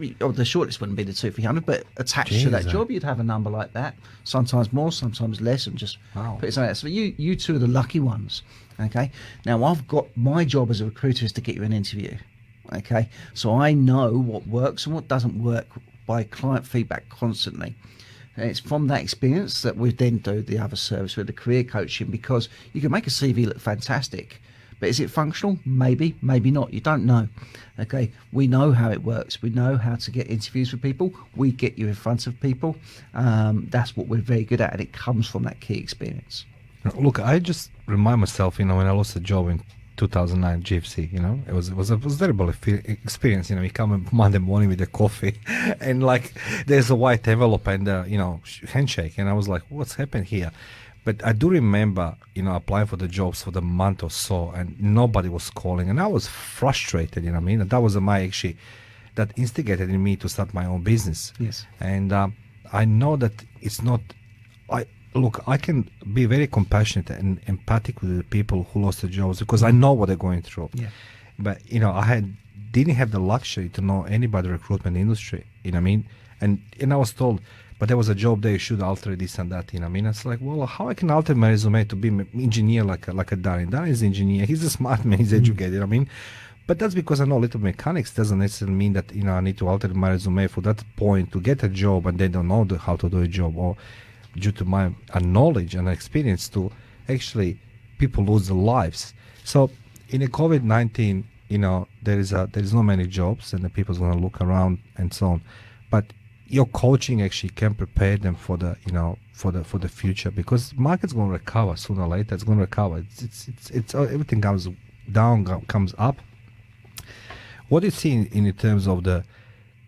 shortlist wouldn't be the 200-300, but attached to that Jeez, job, you'd have a number like that. Sometimes more, sometimes less, and just Wow. put it somewhere. So you two are the lucky ones. Okay. Now I've got, my job as a recruiter is to get you an interview. Okay. So I know what works and what doesn't work by client feedback constantly. And it's from that experience that we then do the other service with the career coaching, because you can make a CV look fantastic, but is it functional? Maybe, maybe not. You don't know. Okay, we know how it works. We know how to get interviews with people. We get you in front of people. That's what we're very good at, and it comes from that key experience. Look, I just remind myself, when I lost a job in 2009 GFC, it was a terrible experience. You come on Monday morning with a coffee and like there's a white envelope and handshake, and I was like, what's happened here? But I do remember applying for the jobs for the month or so, and nobody was calling, and I was frustrated. And that was that instigated in me to start my own business. Yes. And I know that it's not. I can be very compassionate and empathic with the people who lost their jobs, because I know what they're going through. Yeah. But I didn't have the luxury to know anybody in the recruitment industry. And I was told, but there was a job there, you should alter this and that. It's like, well, how I can alter my resume to be an engineer like a Darren? Darren is an engineer. He's a smart man. He's educated. But that's because I know a little mechanics. Doesn't necessarily mean that I need to alter my resume for that point to get a job, and they don't know how to do a job, or due to my knowledge and experience to actually people lose their lives. So in a COVID-19, there is not many jobs, and the people's going to look around and so on. But your coaching actually can prepare them for the for the future, because the market's going to recover sooner or later. It's going to recover. It's everything comes down, comes up. What do you see in terms of the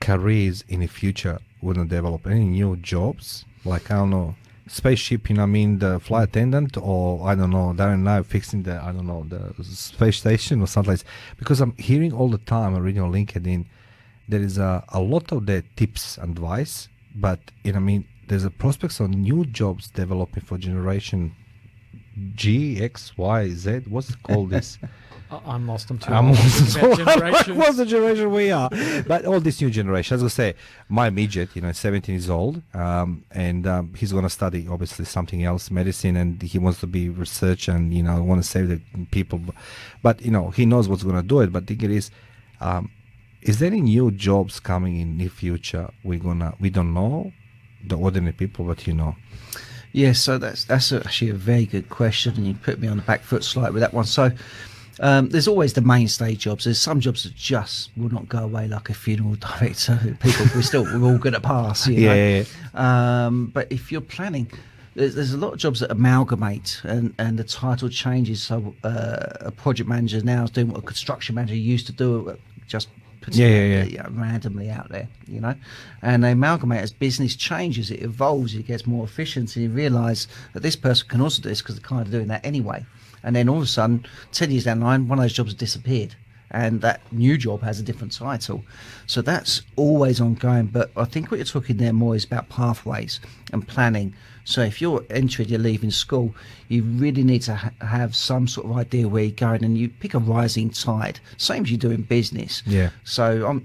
careers in the future? Wouldn't develop any new jobs? Like, I don't know, spaceship, the flight attendant, or I don't know, Darren and I fixing the space station or something like that. Because I'm hearing all the time, I'm reading on LinkedIn, there is a lot of the tips and advice, but there's a prospects of new jobs developing for generation G, X, Y, Z. What's it called this? I'm lost. I'm too I'm old. lost. About generations. What's the generation we are? But all this new generation, as I say, my midget, 17 years old, and he's going to study obviously something else, medicine, and he wants to be research and want to save the people. But he knows what's going to do it. But the thing is there any new jobs coming in the future? We don't know the ordinary people, but Yeah, so that's actually a very good question, and you put me on the back foot slightly with that one. So there's always the mainstay jobs. There's some jobs that just will not go away, like a funeral director. We're all going to pass. Yeah. But if you're planning, there's a lot of jobs that amalgamate, and the title changes. So a project manager now is doing what a construction manager used to do, just randomly out there, and they amalgamate as business changes, it evolves, it gets more efficient, and you realise that this person can also do this because they're kind of doing that anyway. And then all of a sudden, 10 years down the line, one of those jobs has disappeared, and that new job has a different title. So that's always ongoing. But I think what you're talking there more is about pathways and planning. So if you're leaving school, you really need to have some sort of idea where you're going, and you pick a rising tide, same as you do in business. Yeah. So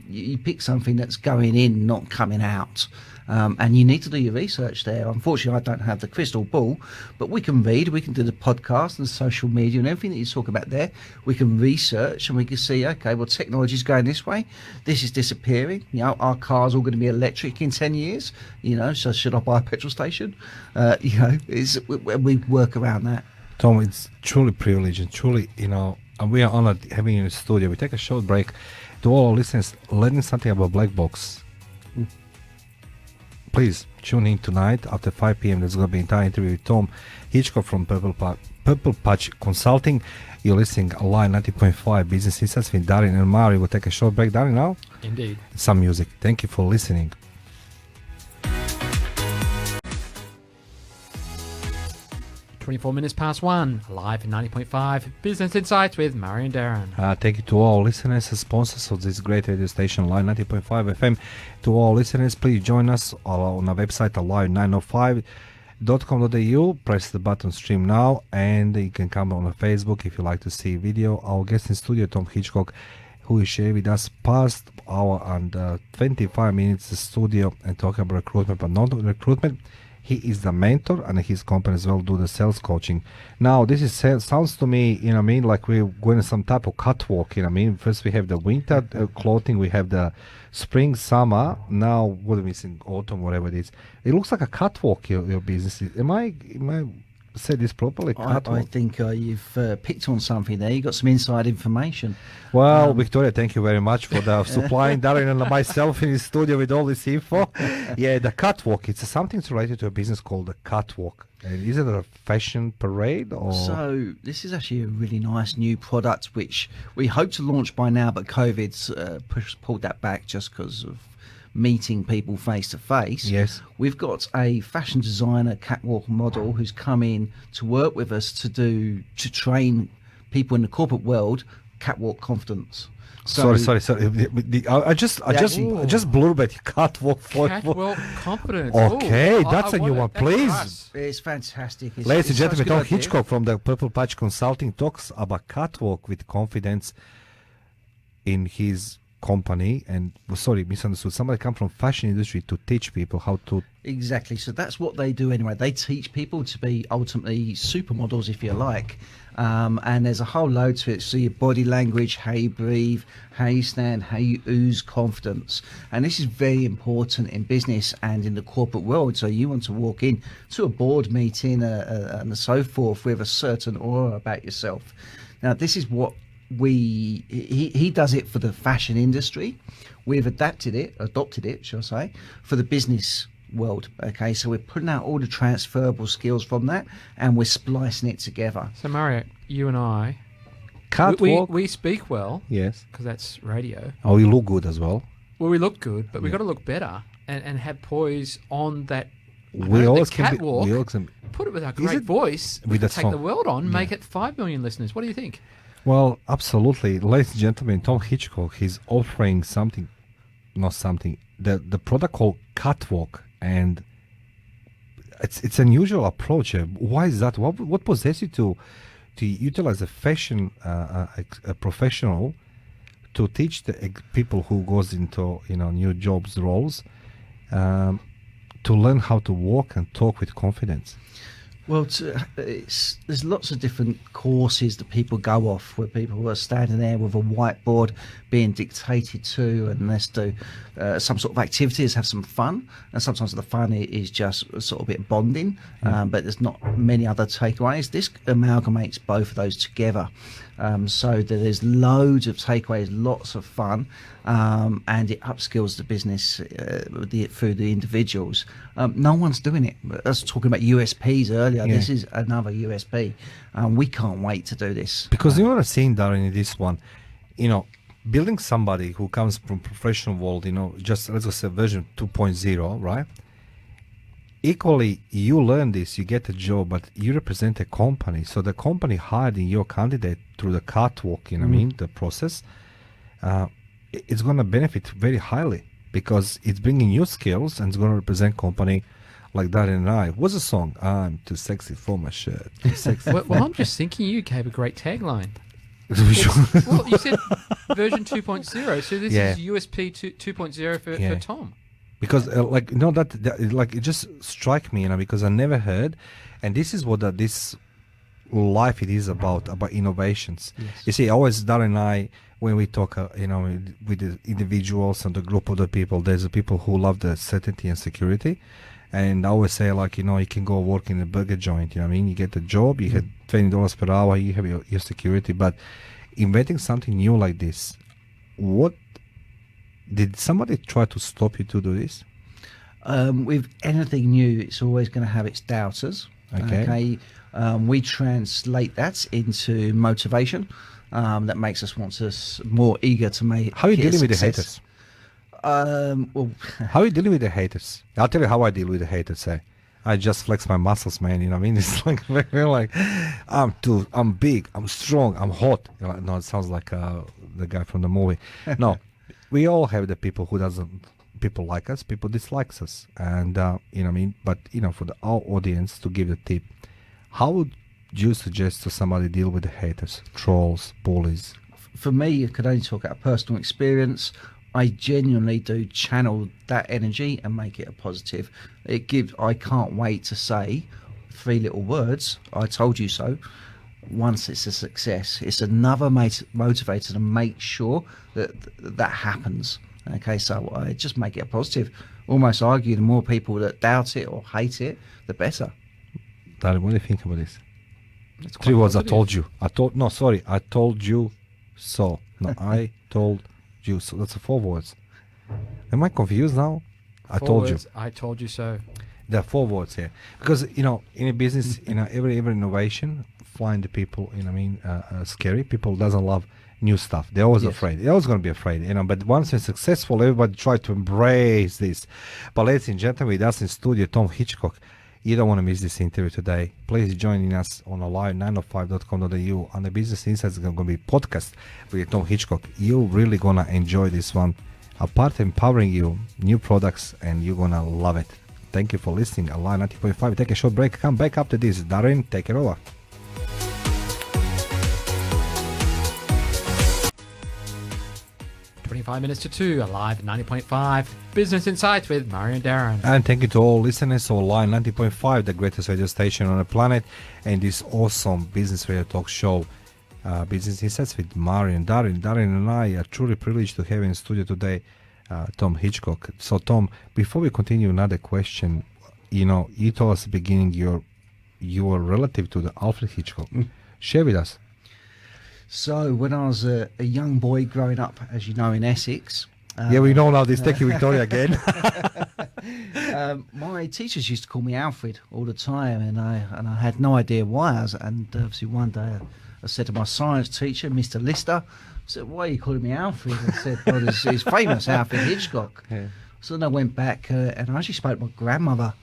you pick something that's going in, not coming out. And you need to do your research there. Unfortunately, I don't have the crystal ball, but we can read, we can do the podcast and social media and everything that you talk about there. We can research and we can see, okay, well, technology's going this way. This is disappearing. Our car's all going to be electric in 10 years. So should I buy a petrol station? We work around that. Tom, it's truly privileged and truly, and we are honored having you in the studio. We take a short break. To all our listeners, learning something about Black Box. Please tune in tonight after 5 p.m. There's going to be an entire interview with Tom Hitchcock from Purple Patch Consulting. You're listening Line 90.5 Business Insights with Darren and Mari. We'll take a short break. Darren, now? Indeed. Some music. Thank you for listening. 24 minutes past 1, live in 90.5 Business Insights with Mari and Darren. Thank you to all listeners and sponsors of this great radio station, Live 90.5 FM. To all listeners, please join us on our website, live905.com.au. Press the button Stream Now, and you can come on Facebook if you like to see video. Our guest in studio, Tom Hitchcock, who will share with us past hour and 25 minutes in studio and talking about recruitment, but not recruitment. He is the mentor, and his company as well do the sales coaching. Now, this is sounds to me, like we're going to some type of catwalk. First we have the winter clothing, we have the spring, summer. Now, what are we saying? Autumn, whatever it is. It looks like a catwalk. Your business. Am I said this properly? I think you've picked on something there. You got some inside information. Well, Victoria, thank you very much for the supplying Darren and myself in the studio with all this info. Yeah, the catwalk. It's something related to a business called the catwalk. Is it a fashion parade? Or? So this is actually a really nice new product which we hope to launch by now, but COVID's pulled that back just because of meeting people face to face. Yes. We've got a fashion designer, catwalk model, who's come in to work with us to train people in the corporate world catwalk confidence. So, sorry. I just blurb at catwalk. Catwalk confidence. Okay, that's a new one, please. It's fantastic. Ladies and gentlemen, Tom Hitchcock from the Purple Patch Consulting talks about catwalk with confidence in his company. And misunderstood, somebody come from fashion industry to teach people how to exactly. So that's what they do anyway. They teach people to be ultimately supermodels, if you like, and there's a whole load to it. So your body language, how you breathe, how you stand, how you ooze confidence, and this is very important in business and in the corporate world. So you want to walk in to a board meeting and so forth with a certain aura about yourself. Now this is what he does it for the fashion industry. We've adopted it, shall I say, for the business world. Okay, so we're putting out all the transferable skills from that, and we're splicing it together. So Mario, you and I, catwalk. We speak well. Yes, because that's radio. Oh, you look good as well. Well, we look good, but we've got to look better and have poise on that we always can be. Catwalk. We always can, Put it with our Is great it voice. We with could that take song? the world on, Yeah. make it 5 million listeners. What do you think? well, absolutely, ladies and gentlemen. Tom Hitchcock, he's offering something, not something. The product called Catwalk, and it's an unusual approach. Why is that? What possesses you to utilize a fashion a professional to teach the people who goes into new jobs roles to learn how to walk and talk with confidence? Well, there's lots of different courses that people go off where people are standing there with a whiteboard being dictated to, and let's do some sort of activities, have some fun. And sometimes the fun is just sort of a bit of bonding, but there's not many other takeaways. This amalgamates both of those together. So that there's loads of takeaways, lots of fun, and it upskills the business through the individuals. No one's doing it. I was talking about USPs earlier. Yeah. This is another USP. We can't wait to do this. Because you know what I'm saying, Darren, in this one, building somebody who comes from professional world, just let's just say version 2.0, right? Equally, you learn this, you get a job, but you represent a company. So the company hiring your candidate through the catwalk, the process, it's going to benefit very highly because it's bringing new skills and it's going to represent company like Darren and I. What's the song? I'm too sexy for my shirt. Too sexy. Well, I'm just thinking you gave a great tagline. It's- Well, you said version 2.0, so this Yeah. is USP 2.0 for Yeah. Tom. because it just strike me, because I never heard, and this is what this life it is about innovations. Yes. You see, always Darren and I, when we talk, with the individuals and the group of the people, there's the people who love the certainty and security, and I always say you can go work in a burger joint. You get a job, you get $20 per hour, you have your security, but inventing something new like this, what did somebody try to stop you to do this? With anything new, it's always going to have its doubters. Okay. We translate that into motivation that makes us more eager to make. How are you it a dealing with the success. haters? Well, How are you dealing with the haters? I'll tell you how I deal with the haters. I just flex my muscles, man. It's like I'm big, I'm strong, I'm hot. No, it sounds like the guy from the movie. No, we all have the people people like us, people dislikes us, and But for our audience to give the tip, how would you suggest to somebody deal with the haters, trolls, bullies? for me, I could only talk out of personal experience. I genuinely do channel that energy and make it a positive. I can't wait to say 3 little words, I told you so. Once it's a success, it's another motivator to make sure that happens. Okay, so I just make it a positive. Almost argue the more people that doubt it or hate it, the better. Darren, what do you think about this? It's quite 3 words. positive. I told you so. No, I told you so. That's 4 words. Am I confused now? I 4 told words, I told you so. There are 4 words here, because in a business, every innovation, find the people, scary. People doesn't love new stuff. They're always Yes. afraid. They're always going to be afraid, But once they're successful, everybody try to embrace this. But ladies and gentlemen, with us in studio, Tom Hitchcock. You don't want to miss this interview today. Please join us on a live 905.com.au on the Business Insights. It's going to be podcast with Tom Hitchcock. You're really going to enjoy this one. Apart from empowering you, new products, and you're going to love it. Thank you for listening. Alive 90.5. Take a short break. Come back after this. Darren, take it over. Twenty-five minutes to 2, alive at 90.5. Business Insights with Mario and Darren. And thank you to all listeners of Line 90.5, the greatest radio station on the planet, and this awesome business radio talk show, Business Insights with Mario and Darren. Darren and I are truly privileged to have in studio today Tom Hitchcock. So, Tom, before we continue, another question. You told us at the beginning you were relative to the Alfred Hitchcock. Share with us. So when I was a young boy growing up, as you know, in Essex. Yeah, we know now this. Thank you, Victoria, again. My teachers used to call me Alfred all the time, and I had no idea why. And obviously one day I said to my science teacher, Mr. Lister, I said, "Why are you calling me Alfred?" And he said, "Well, it's famous Alfred Hitchcock." Yeah. So then I went back and I actually spoke to my grandmother,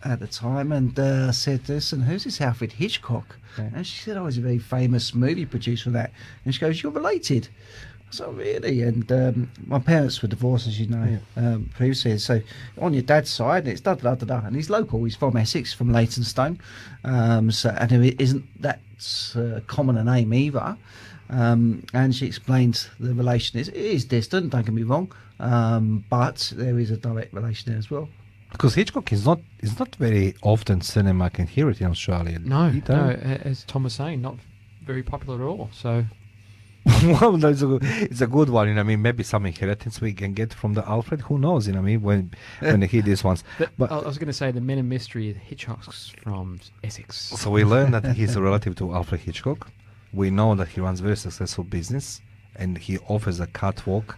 at the time, and I said, "Listen, who's this Alfred Hitchcock?" Yeah. And she said, "Oh, he's a very famous movie producer for that." And she goes, "You're related." I said, "Oh, really?" And my parents were divorced, as you know, previously. So on your dad's side, it's da da da da, and he's local. He's from Essex, from Leytonstone. So and it isn't that common a name either. And she explained the relation it is distant. Don't get me wrong, but there is a direct relation there as well. Because Hitchcock is not very often cinema. I can hear it in Australia. No, Either. no, as Tom was saying, not very popular at all. So Well, no, it's a good one. You know, what I mean, maybe some inheritance we can get from the Alfred. Who knows? You know, what I mean, when they hear these ones. But I was going to say the Men in Mystery, Hitchcock's from Essex. so we learned that he's a relative to Alfred Hitchcock. We know that he runs a very successful business, and he offers a catwalk.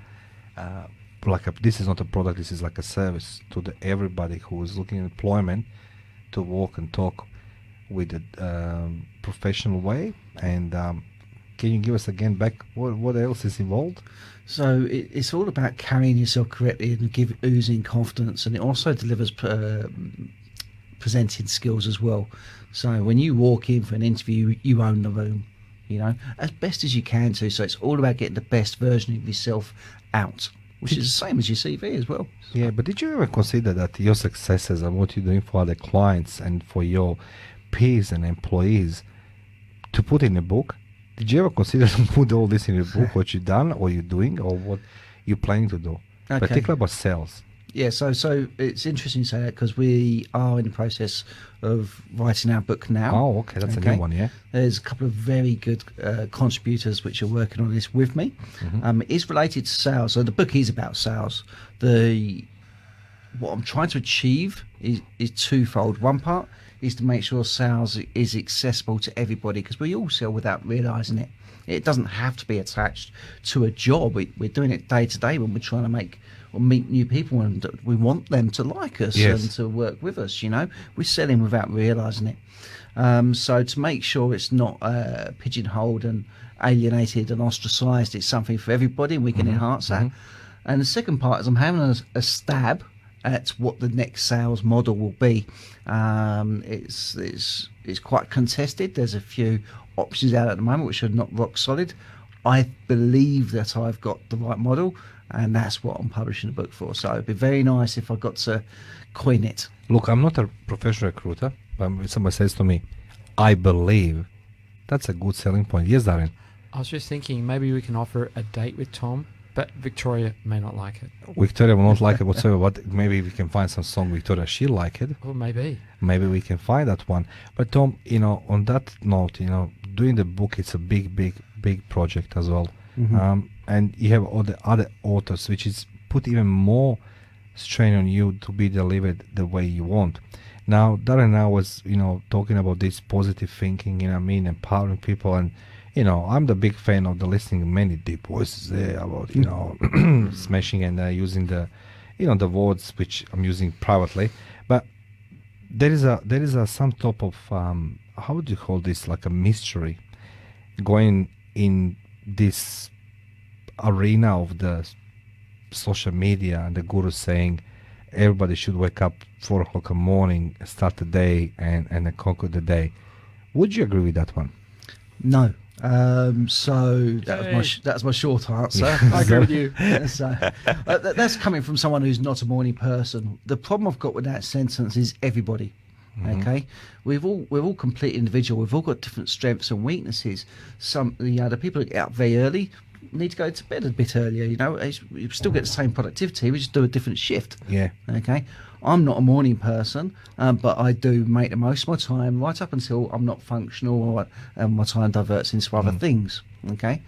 This is not a product. This is like a service to everybody who is looking at employment to walk and talk with a professional way. And can you give us again back what else is involved? So it's all about carrying yourself correctly and oozing confidence, and it also delivers presenting skills as well. So when you walk in for an interview, you own the room, you know, as best as you can to. So it's all about getting the best version of yourself out, which is the same as your CV as well. Yeah, but did you ever consider that your successes and what you're doing for other clients and for your peers and employees to put in a book? Did you ever consider to put all this in a book, what you've done or you're doing or what you're planning to do? Okay. Particularly about sales. Yeah, so it's interesting you say that because we are in the process of writing our book now. Oh, okay, that's a new one, yeah. There's a couple of very good contributors which are working on this with me. Mm-hmm. It is related to sales, so the book is about sales. What I'm trying to achieve is twofold. One part is to make sure sales is accessible to everybody because we all sell without realising it. It doesn't have to be attached to a job. We're doing it day to day when we're trying to meet new people, and we want them to like us and to work with us. You know, we're selling without realising it. So to make sure it's not pigeonholed and alienated and ostracised, it's something for everybody, and we can enhance that. And the second part is I'm having a stab at what the next sales model will be. It's quite contested. There's a few options out at the moment which are not rock solid. I believe that I've got the right model, and that's what I'm publishing the book for. So it'd be very nice if I got to coin it. Look, I'm not a professional recruiter, but if somebody says to me, I believe, that's a good selling point. Yes, Darren? I was just thinking maybe we can offer a date with Tom, but Victoria may not like it. Victoria will not like it whatsoever, but maybe we can find some song Victoria, she'll like it. Or maybe. Maybe we can find that one. But Tom, you know, on that note, you know, doing the book, it's a big project as well. And you have all the other authors, which is put even more strain on you to be delivered the way you want. Now, Darren and I was, you know, talking about this positive thinking, you know what I mean, empowering people, and you know, I'm the big fan of the listening many deep voices there about, you know, smashing and using the, you know, the words which I'm using privately. But there is some type of how would you call this, like a mystery going in this arena of the social media and the guru saying everybody should wake up 4 o'clock in the morning, start the day and conquer the day. Would you agree with that one? No. So that's my short answer. I agree with you. So, that's coming from someone who's not a morning person. The problem I've got with that sentence is everybody. Okay, we're all complete individual. We've all got different strengths and weaknesses. The people who get out very early need to go to bed a bit earlier. You know, you still get the same productivity. We just do a different shift. Yeah. Okay. I'm not a morning person, but I do make the most of my time right up until I'm not functional and my time diverts into other things. Okay.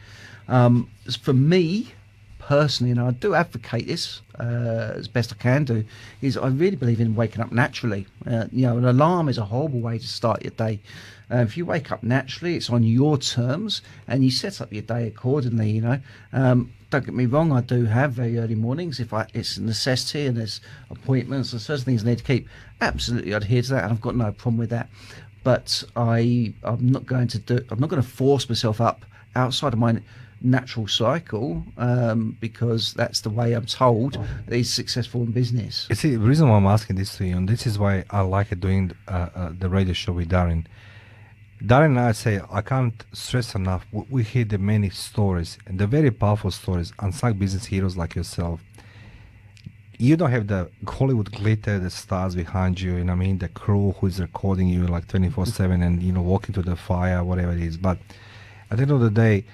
For me personally, and I do advocate this as best I can do, is I really believe in waking up naturally. You know, an alarm is a horrible way to start your day. If you wake up naturally, it's on your terms, and you set up your day accordingly. You know, don't get me wrong, I do have very early mornings if it's a necessity and there's appointments and certain things I need to keep. Absolutely adhere to that, and I've got no problem with that. But I'm not going to force myself up outside of my natural cycle, because that's the way I'm told that he's successful in business. You see, the reason why I'm asking this to you, and this is why I like doing the radio show with Darren. Darren and I say, I can't stress enough, we hear the many stories, and the very powerful stories, unsung business heroes like yourself. You don't have the Hollywood glitter, the stars behind you, you know what I mean, the crew who is recording you like 24/7 and, you know, walking to the fire, whatever it is. But at the end of the day,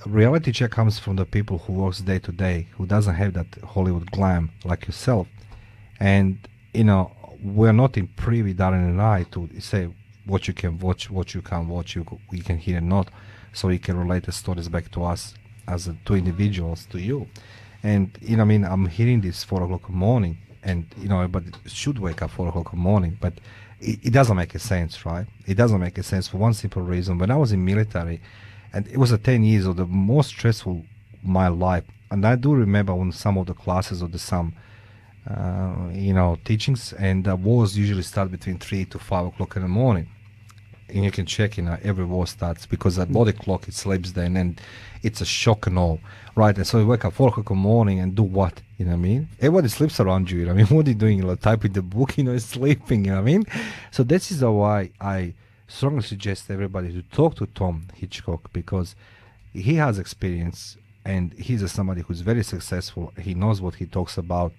reality check comes from the people who works day to day, who doesn't have that Hollywood glam like yourself. And, you know, we're not in privy, Darren and I, to say what you can watch, what you can't watch, you can hear not, so you can relate the stories back to us as two individuals, to you. And, you know, I mean, I'm hearing this 4 o'clock in the morning, and, you know, but should wake up 4 o'clock in the morning, but it doesn't make a sense, right? It doesn't make a sense for one simple reason. When I was in military, and it was 10 years of the most stressful my life, and I do remember on some of the classes of the some, you know, teachings, and the wars usually start between 3 to 5 o'clock in the morning. And you can check, you know, every war starts because at body clock it sleeps then, and it's a shock and all, right? And so you wake up 4 o'clock in the morning and do what? You know what I mean? Everybody sleeps around you. You know what I mean? What are you doing? You know, typing the book, you know, sleeping. You know what I mean? So this is why I strongly suggest everybody to talk to Tom Hitchcock, because he has experience and he's somebody who's very successful. He knows what he talks about.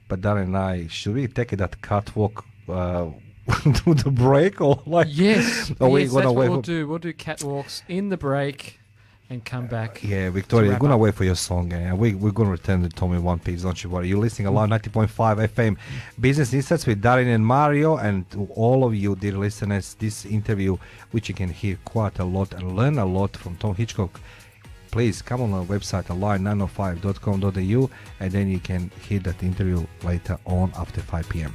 But Darren and I, should we take that catwalk to the break, or like? Yes, or yes, that's what we'll do. We'll do catwalks in the break and come back. Yeah, Victoria, you're going to wait for your song. We're going to return to Tom in one piece, don't you worry. You're listening along 90.5 FM Business Insights with Darren and Mario, and to all of you, dear listeners, this interview, which you can hear quite a lot and learn a lot from Tom Hitchcock, please come on our website, align905.com.au, and then you can hear that interview later on after 5 p.m.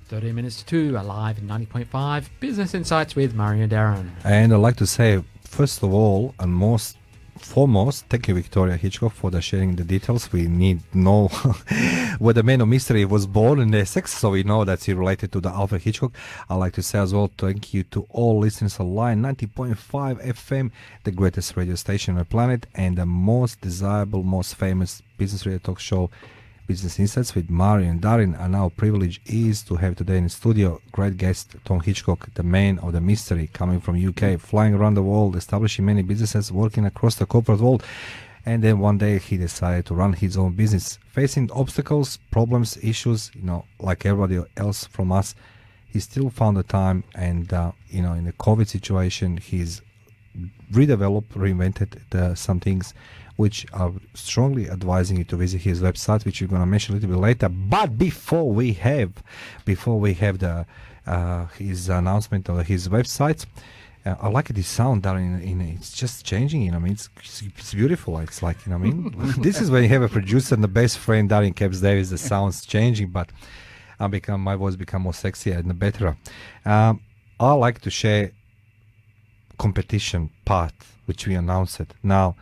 30 minutes to 2, alive in 90.5 Business Insights with Mario and Darren. And I'd like to say, first of all, and most foremost, thank you, Victoria Hitchcock, for the sharing the details. We need to know where the man of mystery was born in Essex, so we know that he related to the Alfred Hitchcock. I'd like to say as well, thank you to all listeners online, 90.5 FM, the greatest radio station on the planet, and the most desirable, most famous business radio talk show, Business Insights with Mario and Darren. And our privilege is to have today in the studio great guest Tom Hitchcock, the man of the mystery, coming from UK, flying around the world, establishing many businesses, working across the corporate world, and then one day he decided to run his own business, facing obstacles, problems, issues, you know, like everybody else from us. He still found the time, and you know, in the COVID situation, he's redeveloped, reinvented some things, which I'm strongly advising you to visit his website, which we're going to mention a little bit later. But before we have the his announcement of his website, I like this sound, Darren. It's just changing. You know, I mean, it's beautiful. It's like, you know, what I mean, this is when you have a producer and the best friend, Darren Caps Davis. The sound's changing, but my voice become more sexy and better. I like to share competition part, which we announced it now.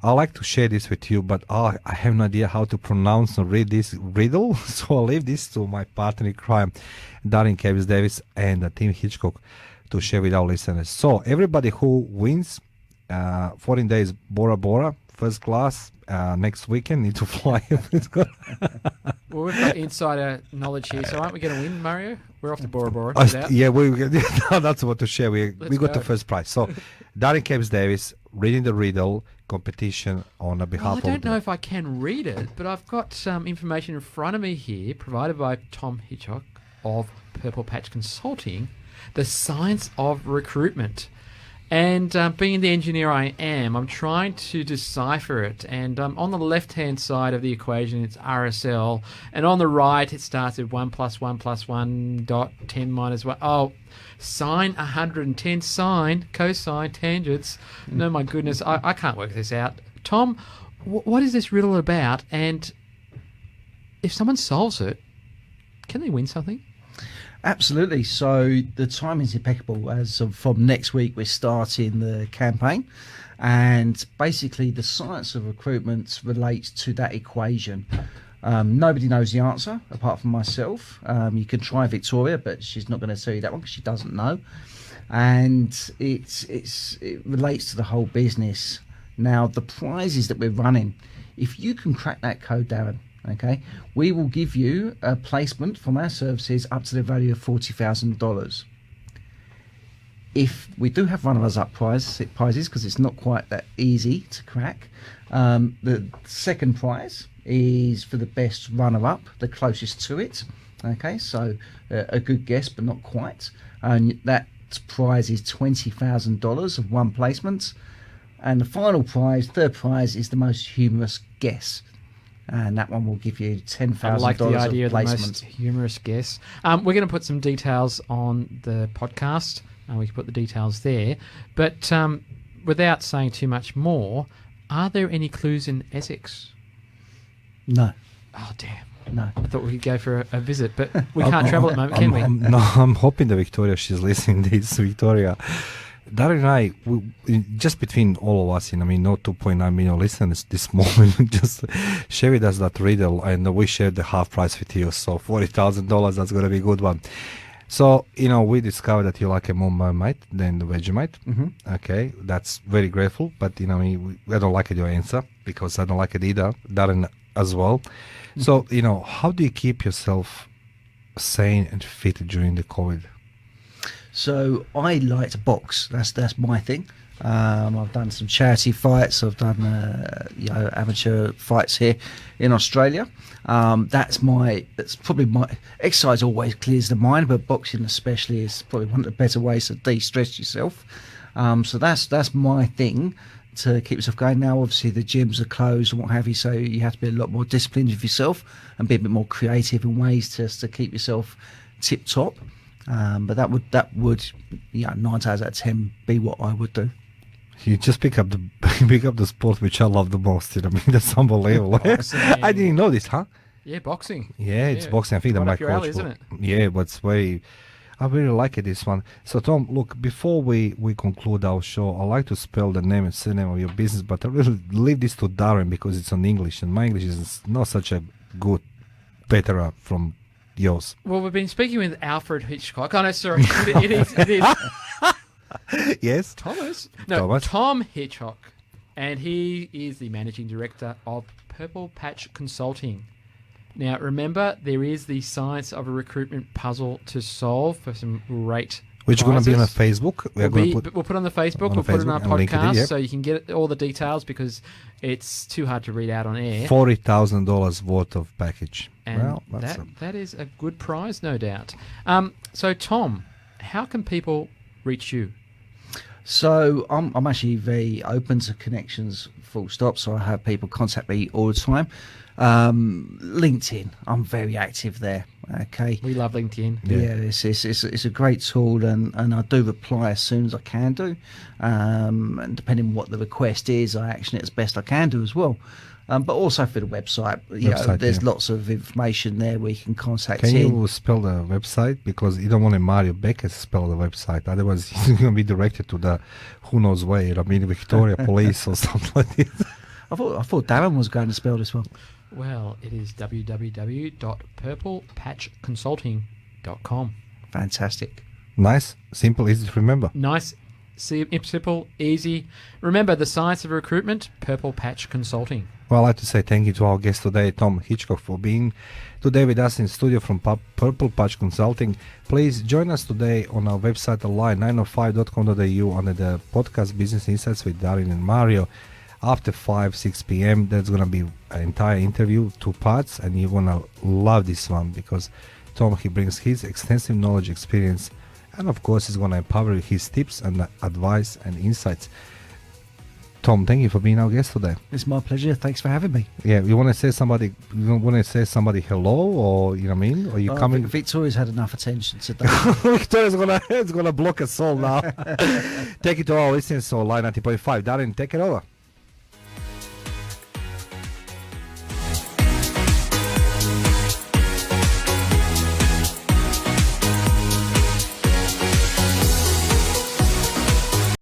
I like to share this with you, but I have no idea how to pronounce or read this riddle, so I'll leave this to my partner in crime, Darren Caves Davis and Tim Hitchcock, to share with our listeners. So everybody who wins 14 days Bora Bora, first class, next weekend, need to fly. Well, we've got insider knowledge here, so aren't we going to win, Mario? We're off to Bora Bora. Yeah, that's what to share. We got the first prize. So Darren Caves Davis reading the riddle competition on behalf of... I don't know if I can read it, but I've got some information in front of me here provided by Tom Hitchcock of Purple Patch Consulting, the science of recruitment. And being the engineer I am, I'm trying to decipher it. And on the left-hand side of the equation, it's RSL. And on the right, it starts at 1 + 1 + 1 dot 10 minus 1. Oh, sine 110, sine, cosine, tangents. No, my goodness, I can't work this out. Tom, what is this riddle about? And if someone solves it, can they win something? Absolutely. So the timing is impeccable. As of from next week, we're starting the campaign, and basically the science of recruitment relates to that equation. Nobody knows the answer apart from myself. You can try Victoria, but she's not going to tell you that one because she doesn't know. and it relates to the whole business. Now, the prizes that we're running, if you can crack that code, Darren, okay, we will give you a placement from our services up to the value of $40,000. If we do have runners-up prizes, because it's not quite that easy to crack, the second prize is for the best runner-up, the closest to it. Okay, so a good guess, but not quite. And that prize is $20,000 of one placement. And the final prize, third prize, is the most humorous guess. And that one will give you $10,000 I like the idea of the placement. most humorous guess. We're going to put some details on the podcast. We can put the details there. But without saying too much more, are there any clues in Essex? No. Oh, damn. No. I thought we could go for a visit, but we can't travel at the moment, can we? I'm hoping that Victoria, she's listening to this. Victoria, Darren and I, just between all of us, no 2.9 million listeners this moment, just share with us that riddle, and we share the half price with you. So $40,000, that's going to be a good one. So, we discovered that you like a more Marmite than the Vegemite. Mm-hmm. Okay, that's very grateful, but, I don't like your answer because I don't like it either. Darren as well. So, how do you keep yourself sane and fit during the COVID? So I like to box. That's my thing. I've done some charity fights. I've done amateur fights here in Australia. That's probably my exercise. Always clears the mind, but boxing especially is probably one of the better ways to de-stress yourself. So that's my thing to keep yourself going. Now, obviously, the gyms are closed and what have you, so you have to be a lot more disciplined with yourself and be a bit more creative in ways to keep yourself tip top. But that would 9 times out of 10 be what I would do. You just pick up the sport which I love the most. That's unbelievable. Boxing. I didn't know this, huh? Yeah, boxing. Yeah, it's boxing. I think that Right my up your alley, coach. isn't it? Yeah, but it's very. I really like it, this one. So, Tom, look, before we conclude our show, I like to spell the name and surname of your business, but I will leave this to Darren because it's on English, and my English is not such a good, better from yours. Well, we've been speaking with Alfred Hitchcock. Oh, no, sorry. It is Yes? Thomas? No, Thomas. Tom Hitchcock. And he is the managing director of Purple Patch Consulting. Now, remember, there is the science of a recruitment puzzle to solve for some great Which is going to be on prizes. Facebook. We'll put it on the Facebook. on We'll put it on Facebook our and link it, podcast yep. so you can get all the details because it's too hard to read out on air. $40,000 worth of package. And Well, that's that is a good prize, no doubt. So, Tom, how can people reach you? So I'm actually very open to connections, full stop. So I have people contact me all the time. LinkedIn, I'm very active there. Okay. We love LinkedIn. Yeah. It's a great tool, and I do reply as soon as I can do. And depending on what the request is, I action it as best I can do as well. But also for the website, there's lots of information there where you can contact Can in. you spell the website? Because you don't want Mario Becker to spell the website. Otherwise, he's going to be directed to the who knows where. Victoria Police or something like this. I thought Darren was going to spell this one. Well, it is www.purplepatchconsulting.com. Fantastic. Nice, simple, easy to remember. Nice, simple, easy. Remember, the science of recruitment, Purple Patch Consulting. Well, I'd like to say thank you to our guest today, Tom Hitchcock, for being today with us in studio from Purple Patch Consulting. Please join us today on our website online, 905.com.au, under the podcast Business Insights with Darren and Mario. After 5-6 p.m. there's going to be an entire interview, 2 parts, and you're going to love this one because Tom, he brings his extensive knowledge, experience, and of course he's going to empower his tips and advice and insights. Tom, thank you for being our guest today. It's my pleasure. Thanks for having me. Yeah, you want to say somebody hello, or you know what I mean? Or you coming? Victoria's had enough attention today. Victoria's gonna block us all now. Take it to our listeners on line 90.5. Darren, take it over.